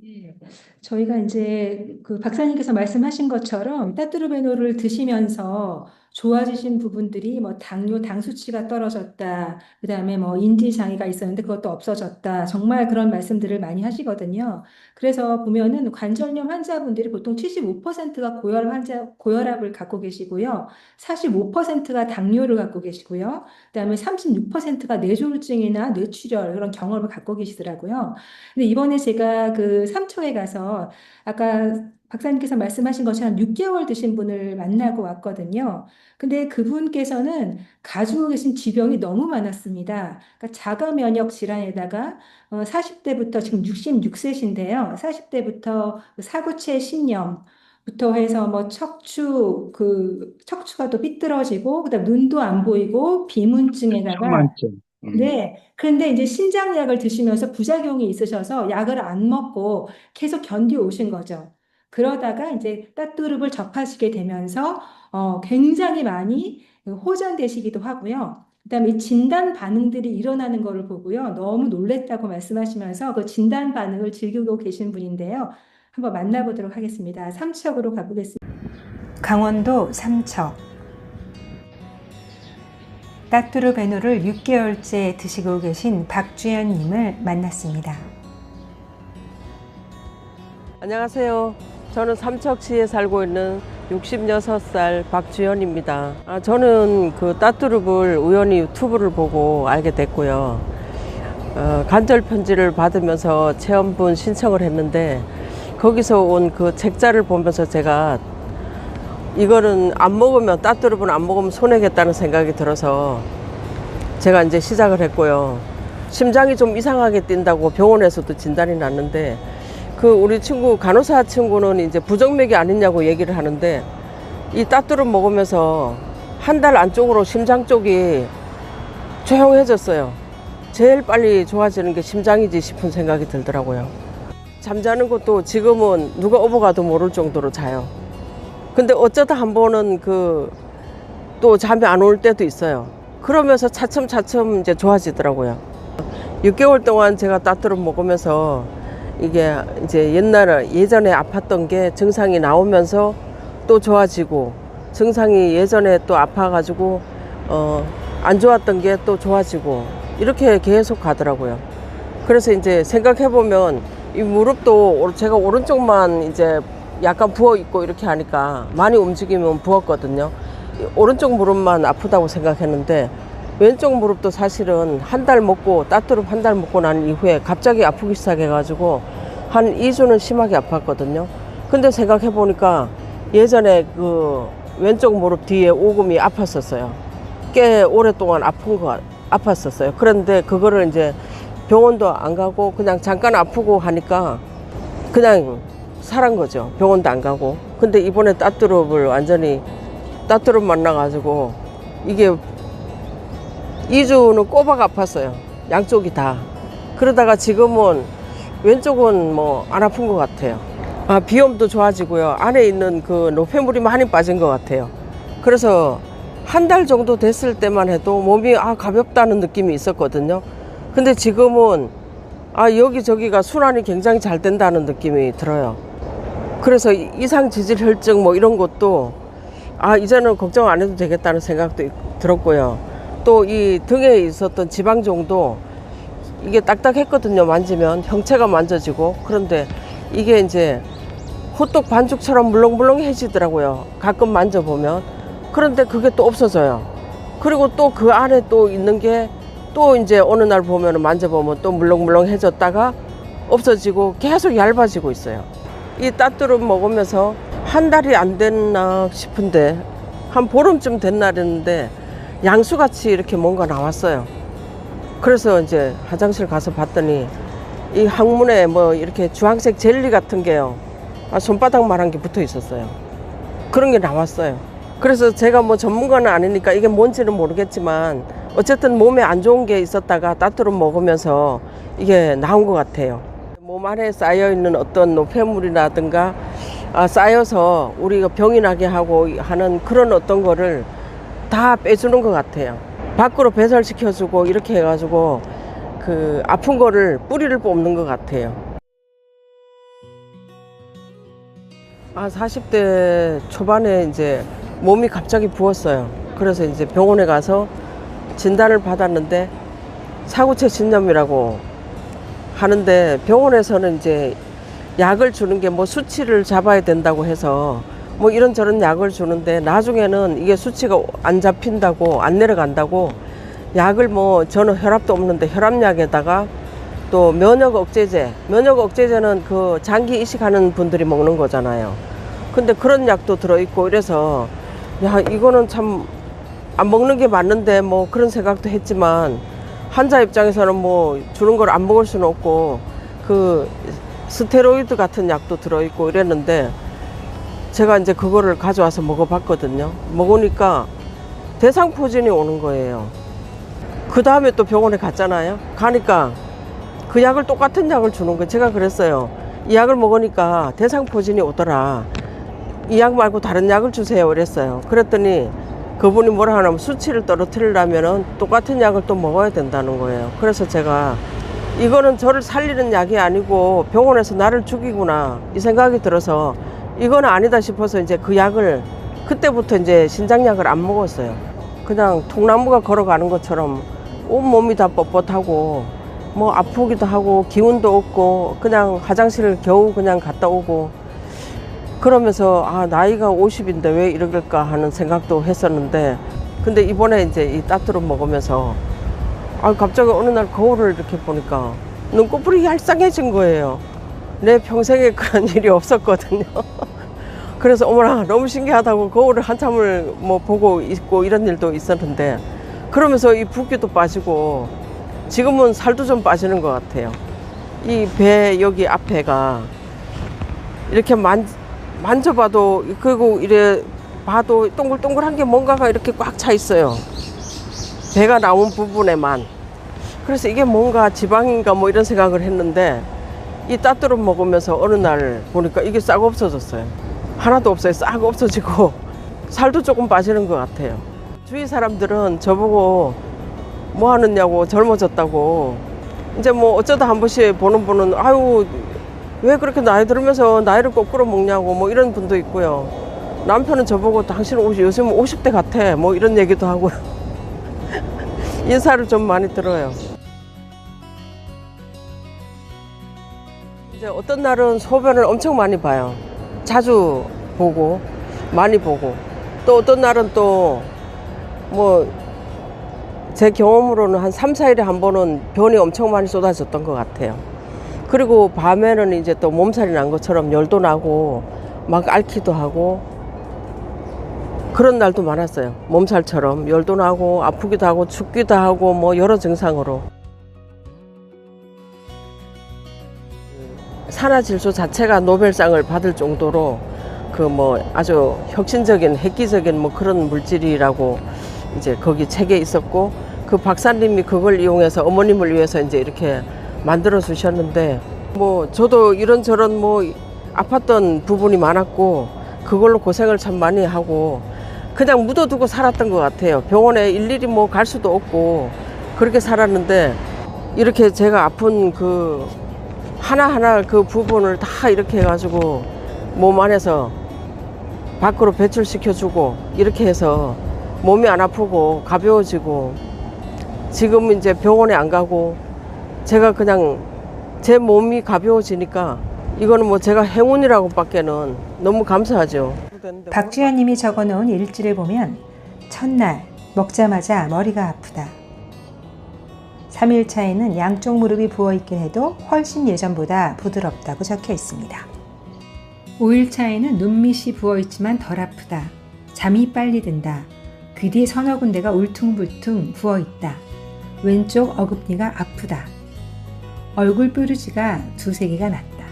네. 저희가 이제 그 박사님께서 말씀하신 것처럼 따뚜르베노를 드시면서 좋아지신 부분들이 뭐 당뇨, 당 수치가 떨어졌다, 그다음에 뭐 인지 장애가 있었는데 그것도 없어졌다. 정말 그런 말씀들을 많이 하시거든요. 그래서 보면은 관절염 환자분들이 보통 75%가 고혈압을 갖고 계시고요. 45%가 당뇨를 갖고 계시고요. 그다음에 36%가 뇌졸중이나 뇌출혈 그런 경험을 갖고 계시더라고요. 근데 이번에 제가 그 삼척에 가서 아까 박사님께서 말씀하신 것처럼 6개월 드신 분을 만나고 왔거든요. 근데 그분께서는 가지고 계신 질병이 너무 많았습니다. 그러니까 자가 면역 질환에다가 40대부터 지금 66세신데요. 40대부터 사구체 신염부터 해서 뭐 척추가 또 삐뚤어지고 그다음 눈도 안 보이고 비문증에다가 천만점. 네. 그런데 이제 신장약을 드시면서 부작용이 있으셔서 약을 안 먹고 계속 견뎌 오신 거죠. 그러다가 이제 따뚜릅을 접하시게 되면서 굉장히 많이 호전되시기도 하고요. 그다음에 이 진단 반응들이 일어나는 것을 보고요. 너무 놀랬다고 말씀하시면서 그 진단 반응을 즐기고 계신 분인데요. 한번 만나보도록 하겠습니다. 삼척으로 가보겠습니다. 강원도 삼척. 따뚜르베노를 6개월째 드시고 계신 박주연 님을 만났습니다. 안녕하세요. 저는 삼척시에 살고 있는 66살 박주연입니다. 저는 그 따뚜릅을 우연히 유튜브를 보고 알게 됐고요. 간절 편지를 받으면서 체험분 신청을 했는데 거기서 온 그 책자를 보면서 제가 이거는 안 먹으면 따뚜릅은 안 먹으면 손해겠다는 생각이 들어서 제가 이제 시작을 했고요. 심장이 좀 이상하게 뛴다고 병원에서도 진단이 났는데 그 우리 친구 간호사 친구는 이제 부정맥이 아니냐고 얘기를 하는데 이 따뚜릅 먹으면서 한 달 안쪽으로 심장 쪽이 조용해졌어요. 제일 빨리 좋아지는 게 심장이지 싶은 생각이 들더라고요. 잠자는 것도 지금은 누가 오버가도 모를 정도로 자요. 근데 어쩌다 한 번은 또 잠이 안 올 때도 있어요. 그러면서 차츰차츰 이제 좋아지더라고요. 6개월 동안 제가 따뚜릅 먹으면서 이게 이제 예전에 아팠던 게 증상이 나오면서 또 좋아지고 증상이 예전에 또 아파가지고 안 좋았던 게 또 좋아지고 이렇게 계속 가더라고요. 그래서 이제 생각해보면 이 무릎도 제가 오른쪽만 이제 약간 부어 있고 이렇게 하니까 많이 움직이면 부었거든요. 오른쪽 무릎만 아프다고 생각했는데 왼쪽 무릎도 사실은 따뚜릅 한 달 먹고 난 이후에 갑자기 아프기 시작해가지고 한 2주는 심하게 아팠거든요. 근데 생각해 보니까 예전에 그 왼쪽 무릎 뒤에 오금이 아팠었어요. 꽤 오랫동안 아팠었어요. 그런데 그거를 이제 병원도 안 가고 그냥 잠깐 아프고 하니까 그냥 살은 거죠. 병원도 안 가고. 근데 이번에 따뚜릅 만나가지고 이게 2주는 꼬박 아팠어요. 양쪽이 다. 그러다가 지금은 왼쪽은 뭐 안 아픈 것 같아요. 비염도 좋아지고요. 안에 있는 그 노폐물이 많이 빠진 것 같아요. 그래서 한 달 정도 됐을 때만 해도 몸이 가볍다는 느낌이 있었거든요. 근데 지금은 여기저기가 순환이 굉장히 잘 된다는 느낌이 들어요. 그래서 이상 지질 혈증 뭐 이런 것도 이제는 걱정 안 해도 되겠다는 생각도 들었고요. 또 이 등에 있었던 지방종도 이게 딱딱했거든요. 만지면 형체가 만져지고. 그런데 이게 이제 호떡 반죽처럼 물렁물렁해지더라고요. 가끔 만져보면. 그런데 그게 또 없어져요. 그리고 또 그 안에 또 있는 게 또 이제 어느 날 보면 만져보면 또 물렁물렁해졌다가 없어지고 계속 얇아지고 있어요. 이 따뚜릅 먹으면서 한 달이 안 됐나 싶은데 한 보름쯤 된 날이었는데 양수같이 이렇게 뭔가 나왔어요. 그래서 이제 화장실 가서 봤더니 이 항문에 뭐 이렇게 주황색 젤리 같은 게요. 손바닥만한 게 붙어 있었어요. 그런 게 나왔어요. 그래서 제가 뭐 전문가는 아니니까 이게 뭔지는 모르겠지만 어쨌든 몸에 안 좋은 게 있었다가 따뚜릅 먹으면서 이게 나온 것 같아요. 몸 안에 쌓여있는 어떤 노폐물이라든가 쌓여서 우리가 병이 나게 하고 하는 그런 어떤 거를 다 빼주는 것 같아요. 밖으로 배설시켜주고 이렇게 해가지고 그 아픈 거를 뿌리를 뽑는 것 같아요. 40대 초반에 이제 몸이 갑자기 부었어요. 그래서 이제 병원에 가서 진단을 받았는데 사구체 신염이라고 하는데, 병원에서는 이제 약을 주는 게 뭐 수치를 잡아야 된다고 해서 뭐 이런저런 약을 주는데, 나중에는 이게 수치가 안 잡힌다고, 안 내려간다고 약을 뭐, 저는 혈압도 없는데 혈압약에다가 또 면역 억제제는 그 장기 이식하는 분들이 먹는 거잖아요. 근데 그런 약도 들어있고 이래서 야, 이거는 참 안 먹는 게 맞는데 뭐 그런 생각도 했지만, 환자 입장에서는 뭐 주는 걸 안 먹을 수는 없고 그 스테로이드 같은 약도 들어있고 이랬는데, 제가 이제 그거를 가져와서 먹어봤거든요. 먹으니까 대상포진이 오는 거예요. 그 다음에 또 병원에 갔잖아요. 가니까 그 약을, 똑같은 약을 주는 거예요. 제가 그랬어요. 이 약을 먹으니까 대상포진이 오더라. 이 약 말고 다른 약을 주세요. 그랬어요. 그랬더니 그분이 뭐라 하냐면, 수치를 떨어뜨리려면 똑같은 약을 또 먹어야 된다는 거예요. 그래서 제가 이거는 저를 살리는 약이 아니고 병원에서 나를 죽이구나, 이 생각이 들어서 이거는 아니다 싶어서 이제 그 약을, 그때부터 이제 신장약을 안 먹었어요. 그냥 통나무가 걸어가는 것처럼 온몸이 다 뻣뻣하고 뭐 아프기도 하고 기운도 없고 그냥 화장실을 겨우 그냥 갔다 오고, 그러면서 나이가 50인데 왜 이럴까 하는 생각도 했었는데, 근데 이번에 이제 이 따뚜를 먹으면서 갑자기 어느 날 거울을 이렇게 보니까 눈꺼풀이 얄쌍해진 거예요. 내 평생에 그런 일이 없었거든요. 그래서 어머나, 너무 신기하다고 거울을 한참을 뭐 보고 있고 이런 일도 있었는데, 그러면서 이 붓기도 빠지고 지금은 살도 좀 빠지는 것 같아요. 이 배 여기 앞에가 이렇게 만져봐도, 그리고 이래 봐도 동글동글한 게 뭔가가 이렇게 꽉 차 있어요. 배가 나온 부분에만. 그래서 이게 뭔가 지방인가 뭐 이런 생각을 했는데, 이 따뚜를 먹으면서 어느 날 보니까 이게 싹 없어졌어요. 하나도 없어요. 싹 없어지고 살도 조금 빠지는 것 같아요. 주위 사람들은 저보고 뭐 하느냐고, 젊어졌다고. 이제 뭐 어쩌다 한 번씩 보는 분은 아유, 왜 그렇게 나이 들으면서 나이를 거꾸로 먹냐고 뭐 이런 분도 있고요. 남편은 저보고 당신은 요즘 50대 같아 뭐 이런 얘기도 하고요. 인사를 좀 많이 들어요. 이제 어떤 날은 소변을 엄청 많이 봐요. 자주 보고 많이 보고, 또 어떤 날은 또 뭐 제 경험으로는 한 3, 4일에 한 번은 변이 엄청 많이 쏟아졌던 것 같아요. 그리고 밤에는 이제 또 몸살이 난 것처럼 열도 나고 막 앓기도 하고 그런 날도 많았어요. 몸살처럼 열도 나고 아프기도 하고 춥기도 하고 뭐 여러 증상으로. 산화질소 자체가 노벨상을 받을 정도로 그 뭐 아주 혁신적인 획기적인 뭐 그런 물질이라고 이제 거기 책에 있었고, 그 박사님이 그걸 이용해서 어머님을 위해서 이제 이렇게 만들어 주셨는데, 뭐 저도 이런저런 뭐 아팠던 부분이 많았고 그걸로 고생을 참 많이 하고 그냥 묻어두고 살았던 것 같아요. 병원에 일일이 뭐 갈 수도 없고 그렇게 살았는데, 이렇게 제가 아픈 그 하나하나 그 부분을 다 이렇게 해가지고 몸 안에서 밖으로 배출시켜주고 이렇게 해서 몸이 안 아프고 가벼워지고, 지금 이제 병원에 안 가고 제가 그냥 제 몸이 가벼워지니까 이거는 뭐 제가 행운이라고 밖에는 너무 감사하죠. 박주연님이 적어놓은 일지를 보면 첫날 먹자마자 머리가 아프다. 3일 차에는 양쪽 무릎이 부어있긴 해도 훨씬 예전보다 부드럽다고 적혀 있습니다. 5일 차에는 눈밑이 부어있지만 덜 아프다. 잠이 빨리 든다. 귀 뒤에 서너 군데가 울퉁불퉁 부어있다. 왼쪽 어금니가 아프다. 얼굴 뾰루지가 2-3개가 났다.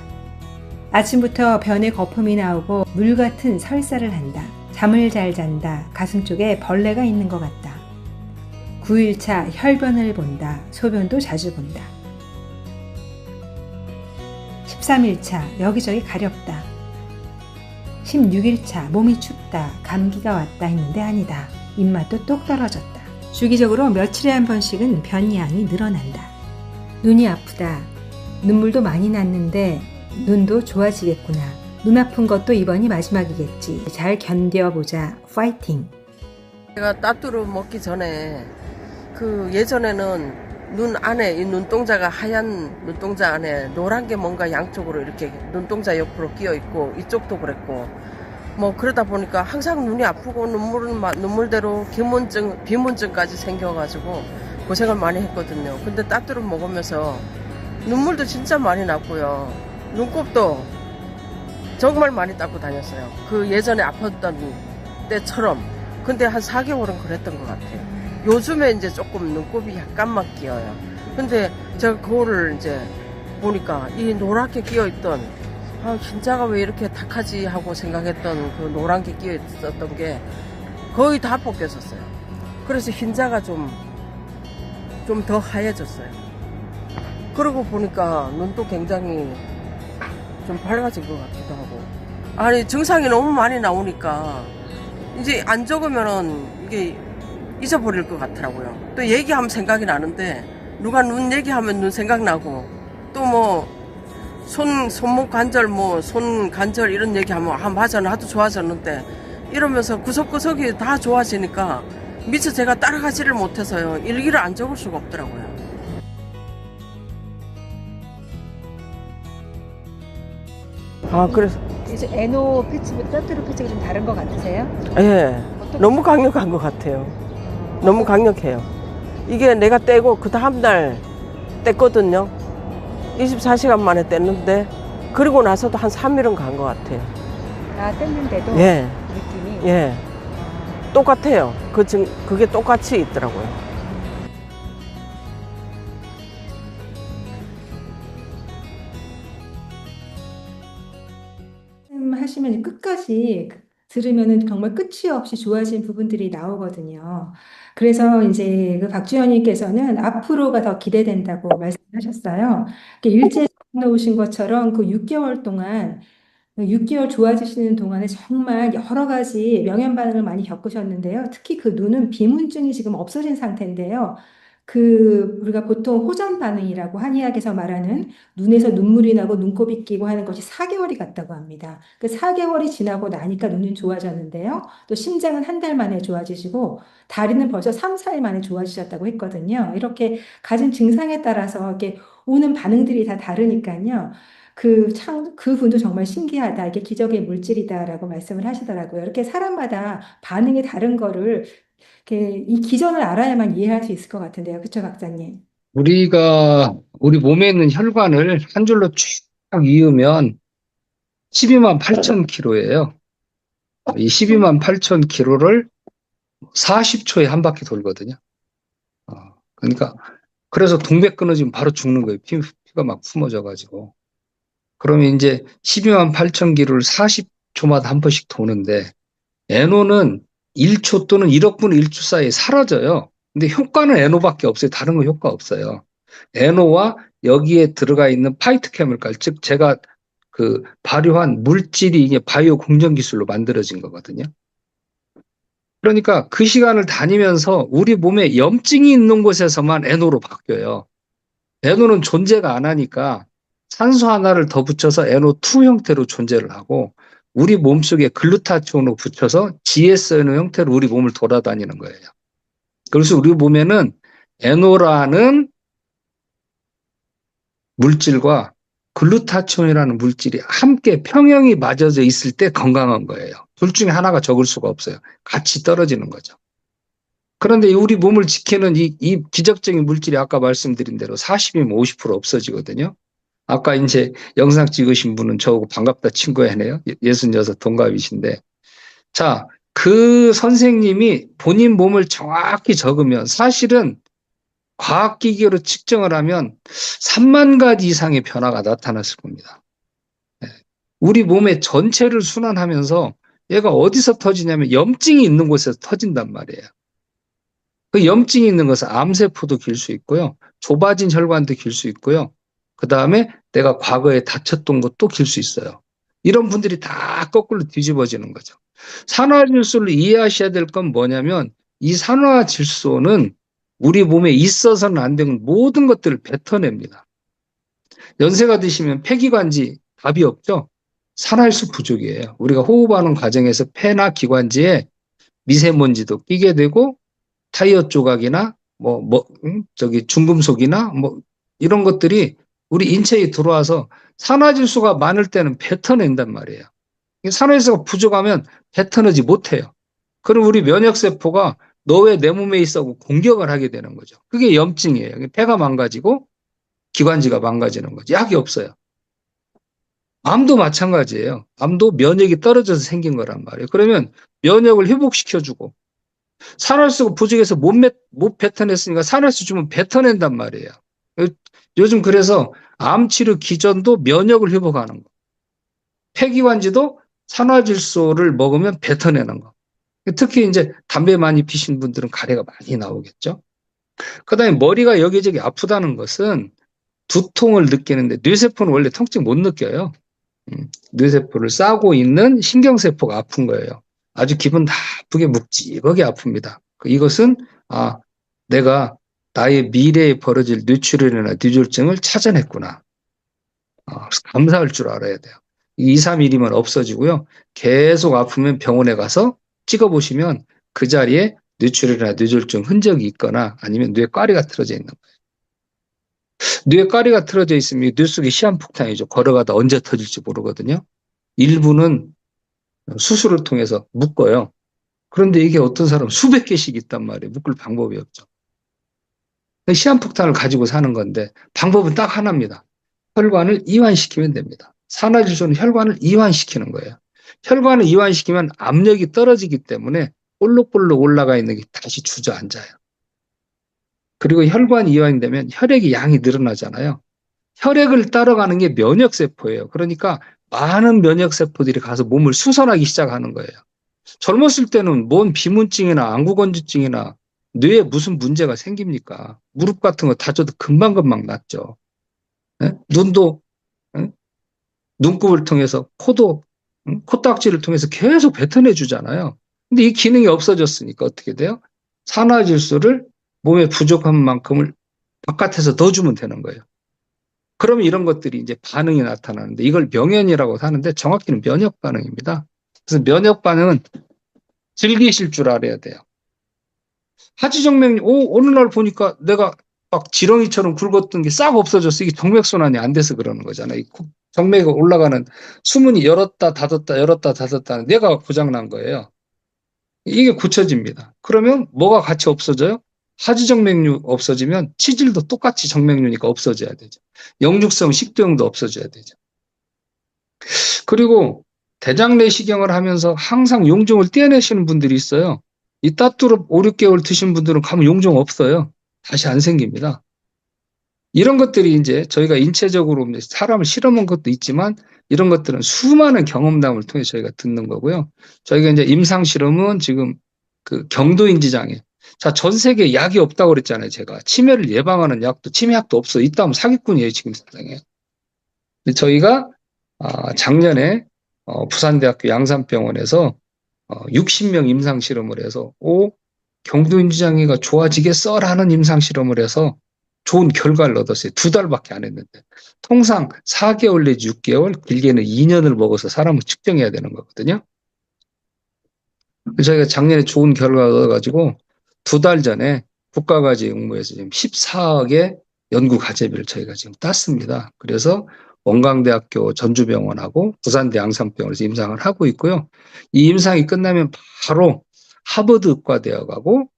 아침부터 변에 거품이 나오고 물 같은 설사를 한다. 잠을 잘 잔다. 가슴 쪽에 벌레가 있는 것 같다. 9일차 혈변을 본다. 소변도 자주 본다. 13일차 여기저기 가렵다. 16일차 몸이 춥다, 감기가 왔다 했는데 아니다. 입맛도 똑 떨어졌다. 주기적으로 며칠에 한 번씩은 변이양이 늘어난다. 눈이 아프다. 눈물도 많이 났는데 눈도 좋아지겠구나. 눈 아픈 것도 이번이 마지막이겠지. 잘 견뎌보자. 파이팅! 제가 따뚜루 먹기 전에 그 예전에는 눈 안에 이 눈동자가 하얀 눈동자 안에 노란 게 뭔가 양쪽으로 이렇게 눈동자 옆으로 끼어 있고 이쪽도 그랬고 뭐 그러다 보니까 항상 눈이 아프고 눈물대로 비문증까지 생겨가지고 고생을 많이 했거든요. 근데 따뚜루 먹으면서 눈물도 진짜 많이 났고요. 눈곱도 정말 많이 닦고 다녔어요. 그 예전에 아팠던 때처럼. 근데 한 4개월은 그랬던 것 같아요. 요즘에 이제 조금 눈곱이 약간만 끼어요. 근데 제가 그거를 이제 보니까 이 노랗게 끼어있던, 흰자가 왜 이렇게 탁하지 하고 생각했던 그 노란 게 끼어있었던 게 거의 다 벗겨졌어요. 그래서 흰자가 좀 더 하얘졌어요. 그러고 보니까 눈도 굉장히 좀 밝아진 것 같기도 하고. 아니, 증상이 너무 많이 나오니까 이제 안 적으면은 이게 잊어버릴 것 같더라고요. 또 얘기하면 생각이 나는데 누가 눈 얘기하면 눈 생각나고 또 뭐 손목 관절 손 관절 이런 얘기하면 맞아 나도 좋아졌는데 이러면서 구석구석이 다 좋아지니까 미처 제가 따라가지를 못해서요. 일기를 안 적을 수가 없더라고요. 그래서 이제 에노 패치보다 따뚜루 패치가 좀 다른 것 같으세요? 예, 너무 강력한 것 같아요. 너무 강력해요. 이게 내가 떼고 그 다음날 뗐거든요. 24시간 만에 뗐는데 그리고 나서도 한 3일은 간 것 같아요. 뗐는데도 예, 느낌이 예, 똑같아요. 그게 똑같이 있더라고요. 하시면 끝까지 들으면은 정말 끝이 없이 좋아진 부분들이 나오거든요. 그래서 이제 그 박주현님께서는 앞으로가 더 기대된다고 말씀하셨어요. 일제에 놓으신 것처럼 그 6개월 동안 6개월 좋아지시는 동안에 정말 여러 가지 명현 반응을 많이 겪으셨는데요. 특히 그 눈은 비문증이 지금 없어진 상태인데요. 우리가 보통 호전 반응이라고 한의학에서 말하는 눈에서 눈물이 나고 눈곱이 끼고 하는 것이 4개월이 갔다고 합니다. 그 4개월이 지나고 나니까 눈은 좋아졌는데요. 또 심장은 한 달 만에 좋아지시고 다리는 벌써 3, 4일 만에 좋아지셨다고 했거든요. 이렇게 가진 증상에 따라서 이렇게 오는 반응들이 다 다르니까요. 그 분도 정말 신기하다. 이게 기적의 물질이다라고 말씀을 하시더라고요. 이렇게 사람마다 반응이 다른 거를 이렇게 이 기전을 알아야만 이해할 수 있을 것 같은데요. 그쵸, 박사님? 우리 몸에 있는 혈관을 한 줄로 쭉 이으면 12만 8천 킬로예요. 이 12만 8천 킬로를 40초에 한 바퀴 돌거든요. 그러니까 그래서 동백 끊어지면 바로 죽는 거예요. 피가 막 품어져가지고. 그러면 이제 12만 8천 킬로를 40초마다 한 번씩 도는데 NO는 1초 또는 1억 분의 1초 사이에 사라져요. 근데 효과는 NO밖에 없어요. 다른 거 효과 없어요. NO와 여기에 들어가 있는 파이토케미칼, 즉 제가 발효한 물질이 이게 바이오 공정 기술로 만들어진 거거든요. 그러니까 그 시간을 다니면서 우리 몸에 염증이 있는 곳에서만 NO로 바뀌어요. NO는 존재가 안 하니까 산소 하나를 더 붙여서 NO2 형태로 존재를 하고 우리 몸속에 글루타치온을 붙여서 GSNO 형태로 우리 몸을 돌아다니는 거예요. 그래서 우리 몸에는 NO라는 물질과 글루타치온이라는 물질이 함께 평형이 맞아져 있을 때 건강한 거예요. 둘 중에 하나가 적을 수가 없어요. 같이 떨어지는 거죠. 그런데 우리 몸을 지키는 이 기적적인 물질이 아까 말씀드린 대로 40이면 50% 없어지거든요. 아까 이제 영상 찍으신 분은 저하고 반갑다 친구야네요. 66 동갑이신데. 자, 그 선생님이 본인 몸을 정확히 적으면 사실은 과학기계로 측정을 하면 3만 가지 이상의 변화가 나타났을 겁니다. 우리 몸의 전체를 순환하면서 얘가 어디서 터지냐면 염증이 있는 곳에서 터진단 말이에요. 그 염증이 있는 것은 암세포도 길 수 있고요. 좁아진 혈관도 길 수 있고요. 그 다음에 내가 과거에 다쳤던 것도 길 수 있어요. 이런 분들이 다 거꾸로 뒤집어지는 거죠. 산화질소를 이해하셔야 될 건 뭐냐면 이 산화질소는 우리 몸에 있어서는 안 되는 모든 것들을 뱉어냅니다. 연세가 드시면 폐기관지 답이 없죠. 산화질소 부족이에요. 우리가 호흡하는 과정에서 폐나 기관지에 미세먼지도 끼게 되고 타이어 조각이나 중금속이나 이런 것들이 우리 인체에 들어와서 산화질소가 많을 때는 뱉어낸단 말이에요. 산화질소가 부족하면 뱉어내지 못해요. 그럼 우리 면역세포가 너 왜 내 몸에 있어 하고 공격을 하게 되는 거죠. 그게 염증이에요. 폐가 망가지고 기관지가 망가지는 거죠. 약이 없어요. 암도 마찬가지예요. 암도 면역이 떨어져서 생긴 거란 말이에요. 그러면 면역을 회복시켜주고 산화질소가 부족해서 못 뱉어냈으니까 산화질소 주면 뱉어낸단 말이에요. 요즘 그래서 암치료 기전도 면역을 회복하는 거. 폐기관지도 산화질소를 먹으면 뱉어내는 거. 특히 이제 담배 많이 피신 분들은 가래가 많이 나오겠죠. 그다음에 머리가 여기저기 아프다는 것은 두통을 느끼는데 뇌세포는 원래 통증 못 느껴요. 뇌세포를 싸고 있는 신경세포가 아픈 거예요. 아주 기분 나쁘게 묵직하게 아픕니다. 이것은 내가 나의 미래에 벌어질 뇌출혈이나 뇌졸중을 찾아냈구나. 감사할 줄 알아야 돼요. 2, 3일이면 없어지고요. 계속 아프면 병원에 가서 찍어보시면 그 자리에 뇌출혈이나 뇌졸중 흔적이 있거나 아니면 뇌가리가 틀어져 있는 거예요. 뇌가리가 틀어져 있으면 뇌 속에 시한폭탄이죠. 걸어가다 언제 터질지 모르거든요. 일부는 수술을 통해서 묶어요. 그런데 이게 어떤 사람 수백 개씩 있단 말이에요. 묶을 방법이 없죠. 시한폭탄을 가지고 사는 건데 방법은 딱 하나입니다. 혈관을 이완시키면 됩니다. 산화질소는 혈관을 이완시키는 거예요. 혈관을 이완시키면 압력이 떨어지기 때문에 볼록볼록 올라가 있는 게 다시 주저앉아요. 그리고 혈관이 이완되면 혈액의 양이 늘어나잖아요. 혈액을 따라가는 게 면역세포예요. 그러니까 많은 면역세포들이 가서 몸을 수선하기 시작하는 거예요. 젊었을 때는 뭔 비문증이나 안구건조증이나 뇌에 무슨 문제가 생깁니까? 무릎 같은 거 다쳐도 금방금방 낫죠. 눈도 눈곱을 통해서 코도 코딱지를 통해서 계속 뱉어내 주잖아요. 근데 이 기능이 없어졌으니까 어떻게 돼요? 산화질소를 몸에 부족한 만큼을 바깥에서 넣어주면 되는 거예요. 그러면 이런 것들이 이제 반응이 나타나는데 이걸 명현이라고 하는데 정확히는 면역 반응입니다. 그래서 면역 반응은 즐기실 줄 알아야 돼요. 하지정맥 어느 날 보니까 내가 막 지렁이처럼 굵었던 게 싹 없어졌어. 이게 정맥순환이 안 돼서 그러는 거잖아요. 정맥이 올라가는 수문이 열었다 닫았다는 뇌가 고장난 거예요. 이게 고쳐집니다. 그러면 뭐가 같이 없어져요? 하지정맥류 없어지면 치질도 똑같이 정맥류니까 없어져야 되죠. 영육성 식도염도 없어져야 되죠. 그리고 대장 내시경을 하면서 항상 용종을 떼어내시는 분들이 있어요. 이 따뚜럽 5, 6개월 드신 분들은 가면 용종 없어요. 다시 안 생깁니다. 이런 것들이 이제 저희가 인체적으로 사람을 실험한 것도 있지만 이런 것들은 수많은 경험담을 통해 저희가 듣는 거고요. 저희가 이제 임상 실험은 지금 그 경도인지 장애. 자, 전 세계에 약이 없다고 그랬잖아요, 제가. 치매를 예방하는 약도, 치매약도 없어. 있다면 사기꾼이에요, 지금 세상에. 근데 저희가 작년에 부산대학교 양산병원에서 60명 임상 실험을 해서 경도인지 장애가 좋아지겠어라는 임상 실험을 해서 좋은 결과를 얻었어요. 2달밖에 안 했는데. 통상 4개월 내지 6개월, 길게는 2년을 먹어서 사람을 측정해야 되는 거거든요. 저희가 작년에 좋은 결과를 얻어가지고 2달 전에 국가과제 응모에서 지금 14억의 연구 과제비를 저희가 지금 땄습니다. 그래서 원광대학교 전주병원하고 부산대 양산병원에서 임상을 하고 있고요. 이 임상이 끝나면 바로 하버드 의과대학하고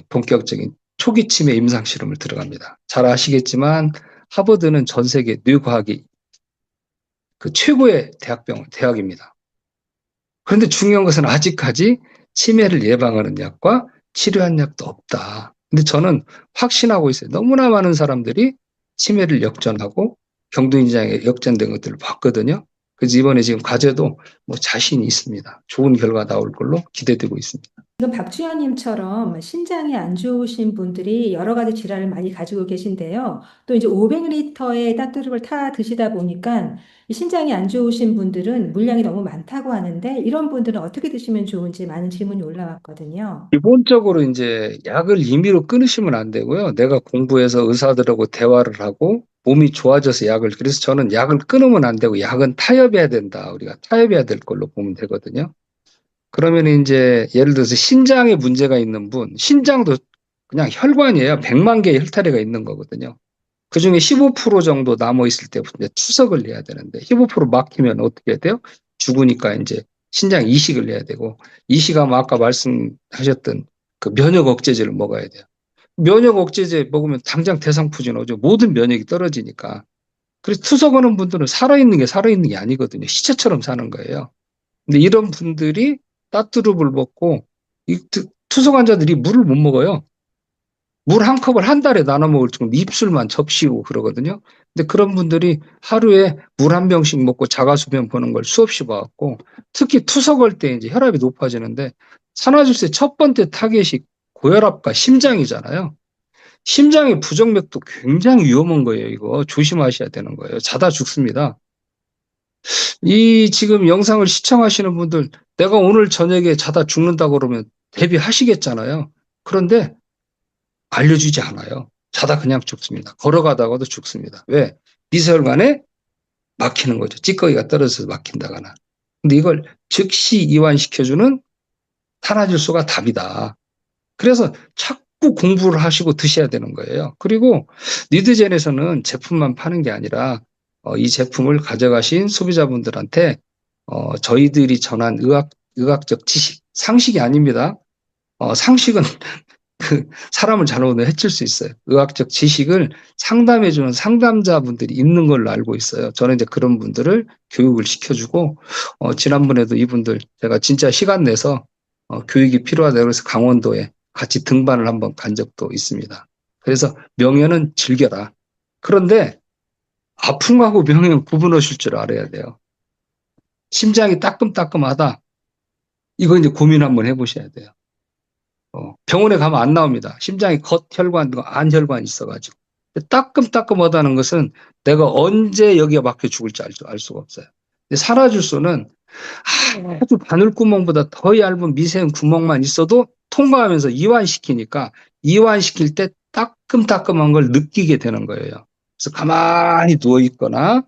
본격적인 초기 치매 임상 실험을 들어갑니다. 잘 아시겠지만 하버드는 전 세계 뇌과학의 그 최고의 대학입니다. 그런데 중요한 것은 아직까지 치매를 예방하는 약과 치료한 약도 없다. 근데 저는 확신하고 있어요. 너무나 많은 사람들이 치매를 역전하고 경도인지 장애 역전된 것들을 봤거든요. 그래서 이번에 지금 과제도 자신이 있습니다. 좋은 결과 나올 걸로 기대되고 있습니다. 지금 박주현님처럼 신장이 안 좋으신 분들이 여러 가지 질환을 많이 가지고 계신데요. 또 이제 500리터의 따뚜릅을 타 드시다 보니까 이 신장이 안 좋으신 분들은 물량이 너무 많다고 하는데 이런 분들은 어떻게 드시면 좋은지 많은 질문이 올라왔거든요. 기본적으로 이제 약을 임의로 끊으시면 안 되고요. 내가 공부해서 의사들하고 대화를 하고 몸이 좋아져서 약을, 그래서 저는 약을 끊으면 안 되고 약은 타협해야 된다. 우리가 타협해야 될 걸로 보면 되거든요. 그러면 이제 예를 들어서 신장에 문제가 있는 분, 신장도 그냥 혈관이에요. 100만 개의 혈탈레가 있는 거거든요. 그중에 15% 정도 남아 있을 때부터 이제 투석을 해야 되는데 15% 막히면 어떻게 해야 돼요? 죽으니까 이제 신장 이식을 해야 되고, 이식하면 아까 말씀하셨던 그 면역 억제제를 먹어야 돼요. 면역 억제제 먹으면 당장 대상포진 오죠. 모든 면역이 떨어지니까. 그래서 투석하는 분들은 살아있는 게 아니거든요. 시체처럼 사는 거예요. 근데 이런 분들이 따뚜릅을 먹고, 이 투석 환자들이 물을 못 먹어요. 물 한 컵을 한 달에 나눠 먹을 정도 입술만 접시고 그러거든요. 근데 그런 분들이 하루에 물 한 병씩 먹고 자가수변 보는 걸 수없이 봐왔고, 특히 투석할 때 이제 혈압이 높아지는데, 산화질소의 첫 번째 타겟이 고혈압과 심장이잖아요. 심장의 부정맥도 굉장히 위험한 거예요. 이거 조심하셔야 되는 거예요. 자다 죽습니다. 이 지금 영상을 시청하시는 분들, 내가 오늘 저녁에 자다 죽는다 그러면 대비하시겠잖아요. 그런데 알려주지 않아요. 자다 그냥 죽습니다. 걸어가다가도 죽습니다. 왜? 미세혈관에 막히는 거죠. 찌꺼기가 떨어져서 막힌다거나. 근데 이걸 즉시 이완시켜주는 탄화질소가 답이다. 그래서 자꾸 공부를 하시고 드셔야 되는 거예요. 그리고 니드젠에서는 제품만 파는 게 아니라 이 제품을 가져가신 소비자분들한테 저희들이 전한 의학적 지식, 상식이 아닙니다. 상식은 그 사람을 잘못하면 해칠 수 있어요. 의학적 지식을 상담해주는 상담자분들이 있는 걸로 알고 있어요. 저는 이제 그런 분들을 교육을 시켜주고, 지난번에도 이분들 제가 진짜 시간 내서 교육이 필요하다고 해서 강원도에 같이 등반을 한번 간 적도 있습니다. 그래서 명예는 즐겨라. 그런데 아픈 거하고 명예는 구분하실 줄 알아야 돼요. 심장이 따끔따끔하다. 이거 이제 고민 한번 해보셔야 돼요. 병원에 가면 안 나옵니다. 심장이 겉혈관, 안혈관이 있어가지고. 따끔따끔하다는 것은 내가 언제 여기에 막혀 죽을지 알 수가 없어요. 근데 산화질소는 아주 바늘구멍보다 더 얇은 미세한 구멍만 있어도 통과하면서 이완시키니까 이완시킬 때 따끔따끔한 걸 느끼게 되는 거예요. 그래서 가만히 누워있거나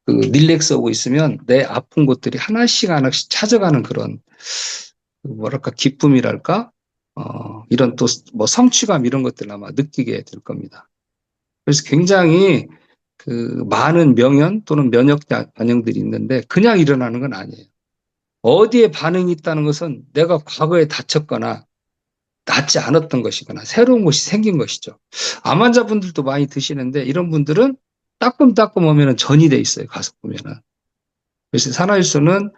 그 릴렉스하고 있으면 내 아픈 곳들이 하나씩 찾아가는 그런 뭐랄까 기쁨이랄까 이런 또 뭐 성취감 이런 것들 아마 느끼게 될 겁니다. 그래서 굉장히 그 많은 명현 또는 면역 반응들이 있는데 그냥 일어나는 건 아니에요. 어디에 반응이 있다는 것은 내가 과거에 다쳤거나 낫지 않았던 것이거나 새로운 것이 생긴 것이죠. 암 환자분들도 많이 드시는데 이런 분들은 따끔따끔 오면은 전이 돼 있어요. 가서 보면은. 그래서 산화질소는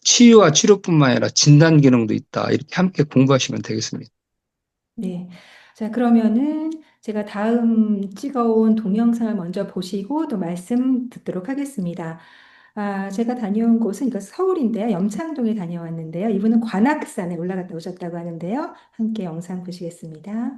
치유와 치료뿐만 아니라 진단 기능도 있다. 이렇게 함께 공부하시면 되겠습니다. 네. 자, 그러면은 제가 다음 찍어온 동영상을 먼저 보시고 또 말씀 듣도록 하겠습니다. 제가 다녀온 곳은 이거 서울인데요. 염창동에 다녀왔는데요. 이분은 관악산에 올라갔다 오셨다고 하는데요. 함께 영상 보시겠습니다.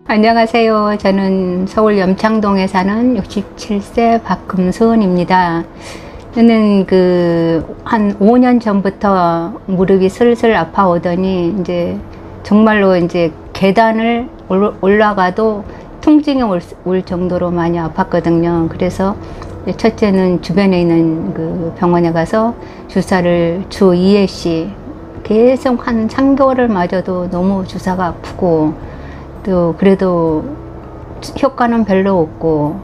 안녕하세요. 저는 서울 염창동에 사는 67세 박금수입니다. 저는 한 5년 전부터 무릎이 슬슬 아파오더니 이제 정말로 이제 계단을 올라가도 통증이 올 정도로 많이 아팠거든요. 그래서 첫째는 주변에 있는 그 병원에 가서 주사를 주 2회씩 계속 한 3개월을 맞아도 너무 주사가 아프고 또 그래도 효과는 별로 없고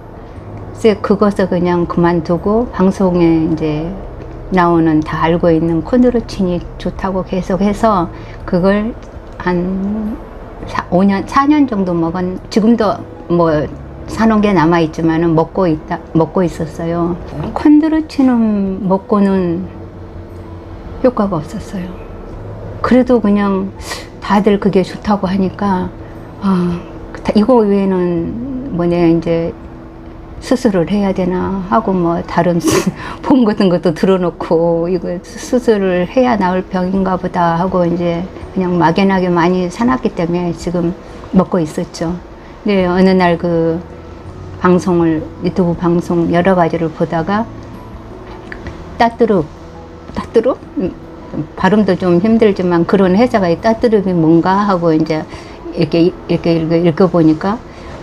그래서 그것을 그냥 그만두고 방송에 이제 나오는 다 알고 있는 콘드로친이 좋다고 계속해서 그걸 한 4년 정도 지금도 뭐 사놓은 게 남아있지만은 먹고 있었어요. 콘드로친은 먹고는 효과가 없었어요. 그래도 그냥 다들 그게 좋다고 하니까 이거 외에는 뭐냐 이제 수술을 해야 되나 하고 뭐 다른 보험 같은 것도 들어놓고 이거 수술을 해야 나을 병인가 보다 하고 이제 그냥 막연하게 많이 사놨기 때문에 지금 먹고 있었죠. 근데 어느 날 그 방송을 유튜브 방송 여러 가지를 보다가 따뚜룹 발음도 좀 힘들지만 그런 회사가 이 따뚜룹이 뭔가 하고 이제 이렇게 읽어보니까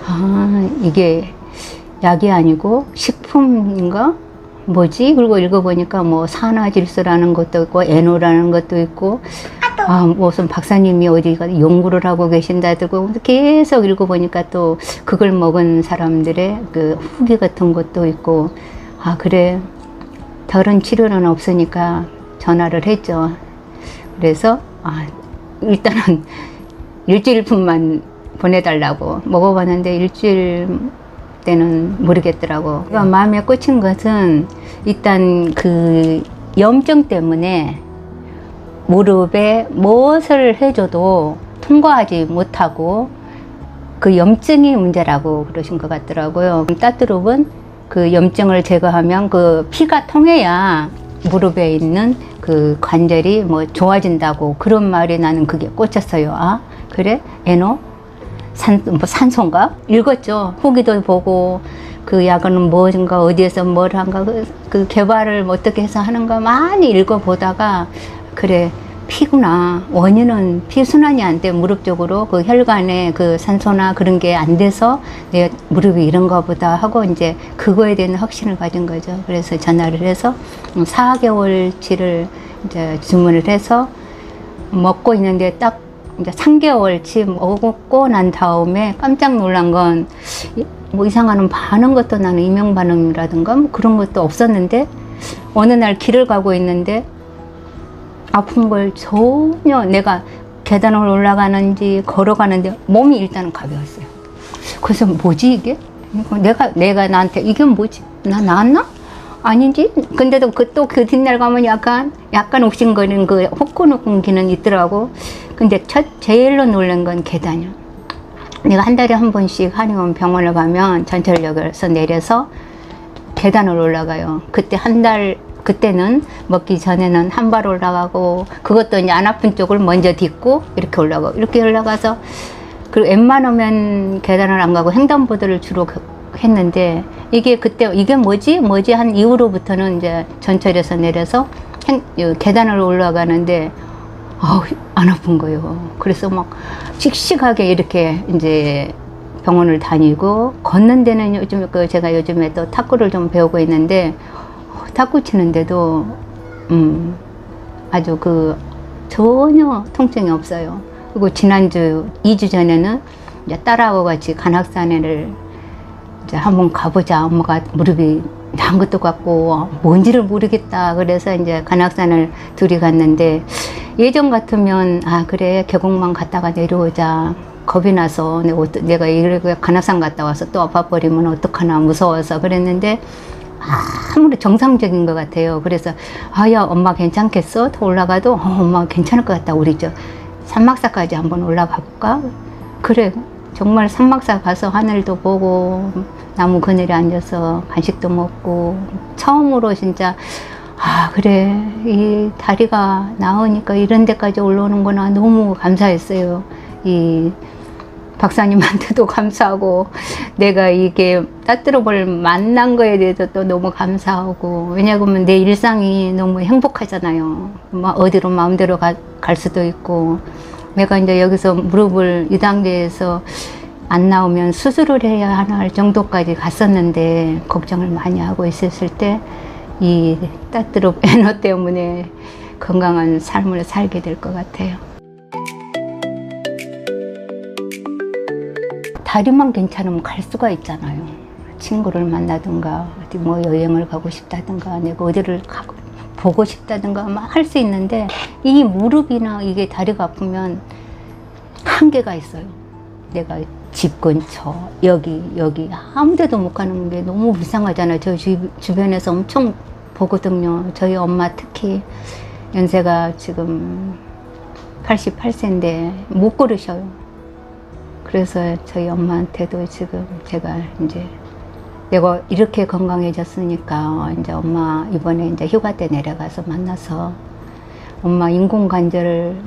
아 이게 약이 아니고 식품인가 뭐지? 그리고 읽어보니까 뭐 산화질소라는 것도 있고 에노라는 것도 있고 아 무슨 박사님이 어디가 연구를 하고 계신다고 계속 읽어보니까 또 그걸 먹은 사람들의 그 후기 같은 것도 있고 아 그래 다른 치료는 없으니까 전화를 했죠. 그래서 아 일단은 일주일분만 보내달라고 먹어봤는데 일주일 때는 모르겠더라고. 마음에 꽂힌 것은 일단 그 염증 때문에 무릎에 무엇을 해줘도 통과하지 못하고 그 염증이 문제라고 그러신 것 같더라고요. 따뚜룹은 그 염증을 제거하면 그 피가 통해야 무릎에 있는 그 관절이 뭐 좋아진다고 그런 말이 나는 그게 꽂혔어요. 아 그래? 에노? 산소인가? 읽었죠. 후기도 보고 그 약은 무엇인가 어디에서 뭘 한가 그 개발을 어떻게 해서 하는가 많이 읽어보다가 그래 피구나. 원인은 피순환이 안 돼. 무릎 쪽으로 그 혈관에 그 산소나 그런 게 안 돼서 내 무릎이 이런가 보다 하고 이제 그거에 대한 확신을 가진 거죠. 그래서 전화를 해서 4개월치를 이제 주문을 해서 먹고 있는데 딱 이제 3개월치 먹고 난 다음에 깜짝 놀란 건 뭐 이상한 반응 것도 나는 이명 반응이라든가 뭐 그런 것도 없었는데 어느 날 길을 가고 있는데 아픈 걸 전혀 내가 계단을 올라가는지 걸어가는데 몸이 일단은 가벼웠어요. 그래서 뭐지 이게? 내가 나한테 이게 뭐지? 나 나았나? 아닌지? 근데도 또 그 뒷날 가면 약간 욱신거리는 그 후끈후끈 기능이 있더라고. 근데 제일로 놀란 건 계단이야. 내가 한 달에 한 번씩 한의원 병원을 가면 전철역에서 내려서 계단을 올라가요. 그때는 먹기 전에는 한 발 올라가고 그것도 이제 안 아픈 쪽을 먼저 딛고 이렇게 올라가고 이렇게 올라가서 그리고 웬만하면 계단을 안 가고 횡단보도를 주로 했는데 이게 뭐지 한 이후로부터는 이제 전철에서 내려서 계단을 올라가는데 안 아픈 거예요. 그래서 막 씩씩하게 이렇게 이제 병원을 다니고 걷는 데는 제가 요즘에 또 탁구를 좀 배우고 있는데 탁구 치는데도 아주 전혀 통증이 없어요. 그리고 지난주 2주 전에는 이제 딸하고 같이 관악산에를 이제 한번 가보자. 엄마가 무릎이 난 것도 같고 뭔지를 모르겠다. 그래서 이제 관악산을 둘이 갔는데 예전 같으면 아 그래 계곡만 갔다가 내려오자. 겁이 나서 내가 이렇게 관악산 갔다 와서 또 아파버리면 어떡하나 무서워서 그랬는데 아무리 정상적인 것 같아요. 그래서 야 엄마 괜찮겠어? 더 올라가도 엄마 괜찮을 것 같다. 우리 산막사까지 한번 올라가 볼까? 그래 정말 산막사 가서 하늘도 보고 나무 그늘에 앉아서 간식도 먹고 처음으로 진짜 그래 이 다리가 나으니까 이런 데까지 올라오는구나 너무 감사했어요. 이 박사님한테도 감사하고 내가 이게 따뚜룹을 만난 거에 대해서 또 너무 감사하고 왜냐하면 내 일상이 너무 행복하잖아요. 어디로 마음대로 갈 수도 있고 내가 이제 여기서 무릎을 이 단계에서 안 나오면 수술을 해야 하나 할 정도까지 갔었는데 걱정을 많이 하고 있었을 때 이 따뚜룹 에너 때문에 건강한 삶을 살게 될 것 같아요. 다리만 괜찮으면 갈 수가 있잖아요. 친구를 만나든가 어디 뭐 여행을 가고 싶다든가 내가 어디를 보고 싶다든가 막 할 수 있는데 이 무릎이나 이게 다리가 아프면 한계가 있어요. 내가 집 근처 여기 아무 데도 못 가는 게 너무 불쌍하잖아요. 저 주변에서 엄청 보거든요. 저희 엄마 특히 연세가 지금 88세인데 못 걸으셔요. 그래서 저희 엄마한테도 지금 제가 이제 내가 이렇게 건강해졌으니까 이제 엄마 이번에 이제 휴가 때 내려가서 만나서 엄마 인공관절을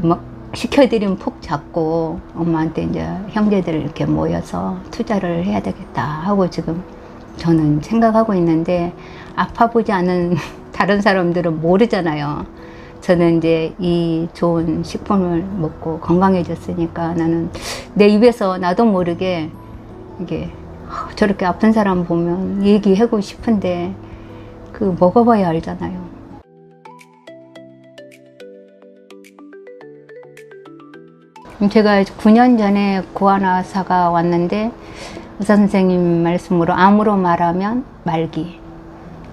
시켜드리면 푹 잡고 엄마한테 이제 형제들 이렇게 모여서 투자를 해야 되겠다 하고 지금 저는 생각하고 있는데 아파 보지 않은 다른 사람들은 모르잖아요. 저는 이제 이 좋은 식품을 먹고 건강해졌으니까 나는 내 입에서 나도 모르게 이게 저렇게 아픈 사람 보면 얘기하고 싶은데 그 먹어봐야 알잖아요. 제가 9년 전에 구안의사가 왔는데 의사 선생님 말씀으로 암으로 말하면 말기.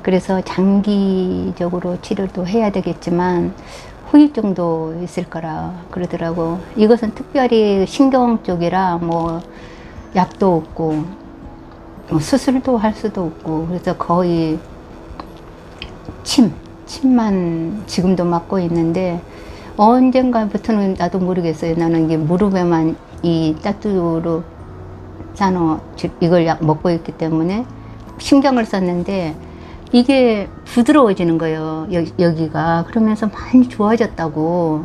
그래서 장기적으로 치료도 해야 되겠지만 후유증도 있을 거라 그러더라고. 이것은 특별히 신경 쪽이라 뭐 약도 없고 뭐 수술도 할 수도 없고 그래서 거의 침만 지금도 맞고 있는데 언젠가부터는 나도 모르겠어요. 나는 이게 무릎에만 이 따뚜로 산호 이걸 약 먹고 있기 때문에 신경을 썼는데 이게 부드러워지는 거예요. 여기가. 그러면서 많이 좋아졌다고.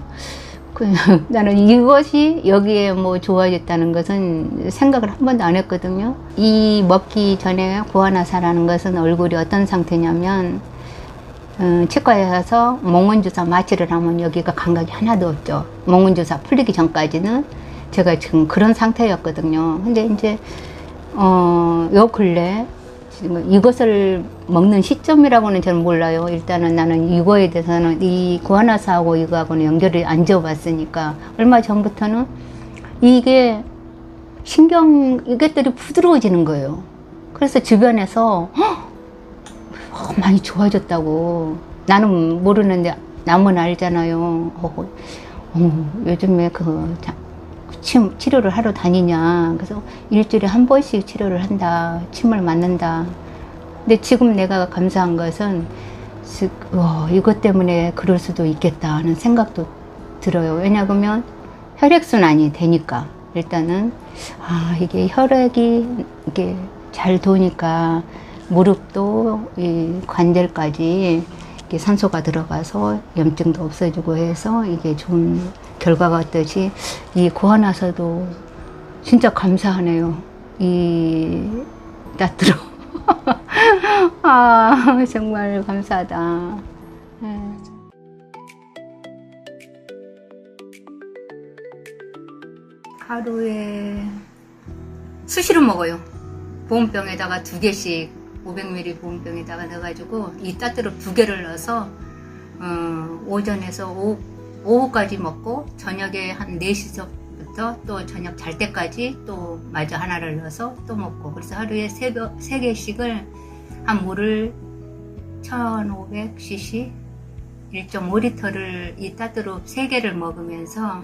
나는 이것이 여기에 뭐 좋아졌다는 것은 생각을 한 번도 안 했거든요. 이 먹기 전에 구안의사라는 것은 얼굴이 어떤 상태냐면 치과에 가서 몽원주사 마취를 하면 여기가 감각이 하나도 없죠. 몽원주사 풀리기 전까지는 제가 지금 그런 상태였거든요. 근데 이제 요 근래 지금 이것을 먹는 시점이라고는 저는 몰라요. 일단은 나는 이거에 대해서는 이 구안의사하고 이거하고는 연결을 안 지어봤으니까 얼마 전부터는 이게 이것들이 부드러워지는 거예요. 그래서 주변에서 많이 좋아졌다고. 나는 모르는데 남은 알잖아요. 요즘에 침 치료를 하러 다니냐. 그래서 일주일에 한 번씩 치료를 한다. 침을 맞는다. 근데 지금 내가 감사한 것은 이것 때문에 그럴 수도 있겠다 하는 생각도 들어요. 왜냐하면 혈액순환이 되니까 일단은 이게 혈액이 이게 잘 도니까 무릎도 이 관절까지 이렇게 산소가 들어가서 염증도 없어지고 해서 이게 좋은 결과가 왔듯이 이 구안의사도 진짜 감사하네요. 이 따뜻로 정말 감사하다. 하루에 수시로 먹어요. 보온병에다가 2개씩 500ml 보온병에다가 넣어가지고 이 따뜻로 2개를 넣어서 오전에서 오후까지 먹고 저녁에 한 4시서부터 또 저녁 잘 때까지 또 마저 하나를 넣어서 또 먹고 그래서 하루에 3개씩을 한 물을 1500cc 1.5리터를 이 따뜻로 3개를 먹으면서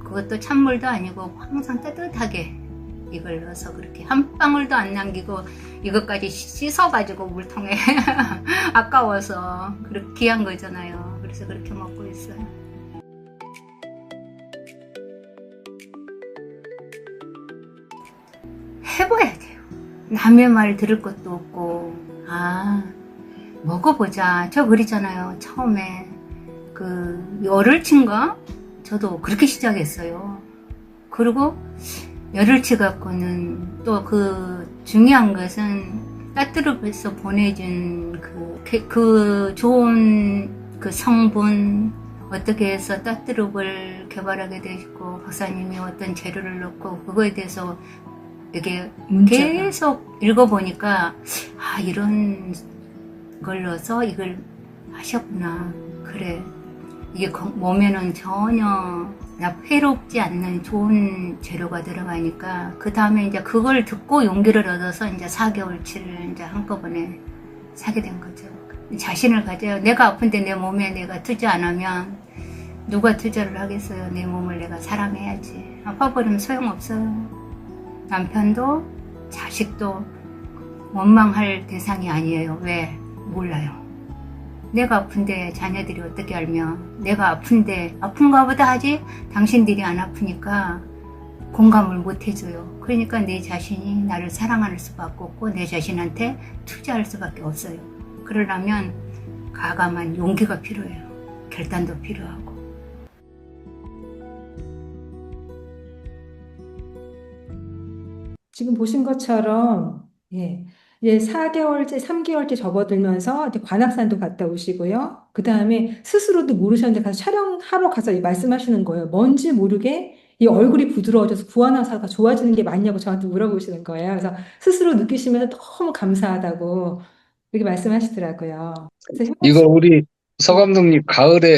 그것도 찬물도 아니고 항상 따뜻하게 이걸 넣어서 그렇게 한 방울도 안 남기고 이것까지 씻어가지고 물통에 아까워서 그렇게 귀한 거잖아요. 그래서 그렇게 먹고 있어요. 해봐야 돼요. 남의 말 들을 것도 없고 먹어보자. 저 그러잖아요. 처음에 열흘치인가? 저도 그렇게 시작했어요. 그리고 열흘치 갖고는 또 중요한 것은 따뜻로에서 보내준 그 좋은 성분 어떻게 해서 따뜻룩을 개발하게 되고 박사님이 어떤 재료를 넣고 그거에 대해서 이게 계속 읽어보니까 이런 걸 넣어서 이걸 하셨구나. 그래. 이게 몸에는 전혀 해롭지 않는 좋은 재료가 들어가니까 그 다음에 이제 그걸 듣고 용기를 얻어서 이제 4개월치를 이제 한꺼번에 사게 된 거죠. 자신을 가져요. 내가 아픈데 내 몸에 내가 투자 안 하면 누가 투자를 하겠어요. 내 몸을 내가 사랑해야지. 아파버리면 소용없어요. 남편도 자식도 원망할 대상이 아니에요. 왜? 몰라요. 내가 아픈데 자녀들이 어떻게 알면 내가 아픈데 아픈가 보다 하지 당신들이 안 아프니까 공감을 못 해줘요. 그러니까 내 자신이 나를 사랑할 수밖에 없고 내 자신한테 투자할 수밖에 없어요. 그러려면 과감한 용기가 필요해요. 결단도 필요하고. 지금 보신 것처럼 예, 예, 4개월째, 3개월째 접어들면서 이제 관악산도 갔다 오시고요. 그 다음에 스스로도 모르셨는데 가서 촬영하러 가서 이 말씀하시는 거예요. 뭔지 모르게 이 얼굴이 부드러워져서 구안화사가 좋아지는 게 맞냐고 저한테 물어보시는 거예요. 그래서 스스로 느끼시면서 너무 감사하다고 이렇게 말씀하시더라고요. 그래서 혜원 이거 씨, 우리 서 감독님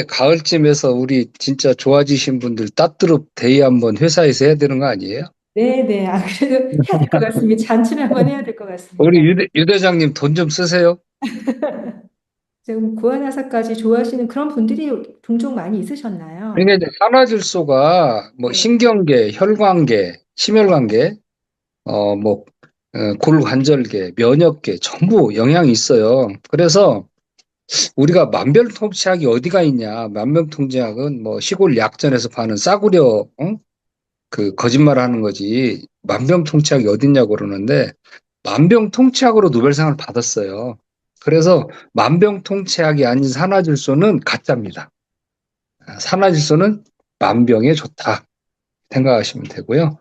가을쯤에서 우리 진짜 좋아지신 분들 따뚜룹 데이 한번 회사에서 해야 되는 거 아니에요? 네네. 아, 그래도 해야 될 것 같습니다. 잔치를 한번 해야 될 것 우리 같습니다. 유 대장님 돈 좀 쓰세요. 지금 구안화사까지 좋아하시는 그런 분들이 종종 많이 있으셨나요? 그러니까 이제 산화질소가 뭐 네. 신경계, 혈관계, 심혈관계, 뭐 골관절계, 면역계 전부 영향이 있어요. 그래서 우리가 만병통치약이 어디가 있냐? 만병통치약은 뭐 시골 약전에서 파는 싸구려 그 거짓말하는 거지. 만병통치약이 어딨냐고 그러는데 만병통치약으로 노벨상을 받았어요. 그래서 만병통치약이 아닌 산화질소는 가짜입니다. 산화질소는 만병에 좋다 생각하시면 되고요.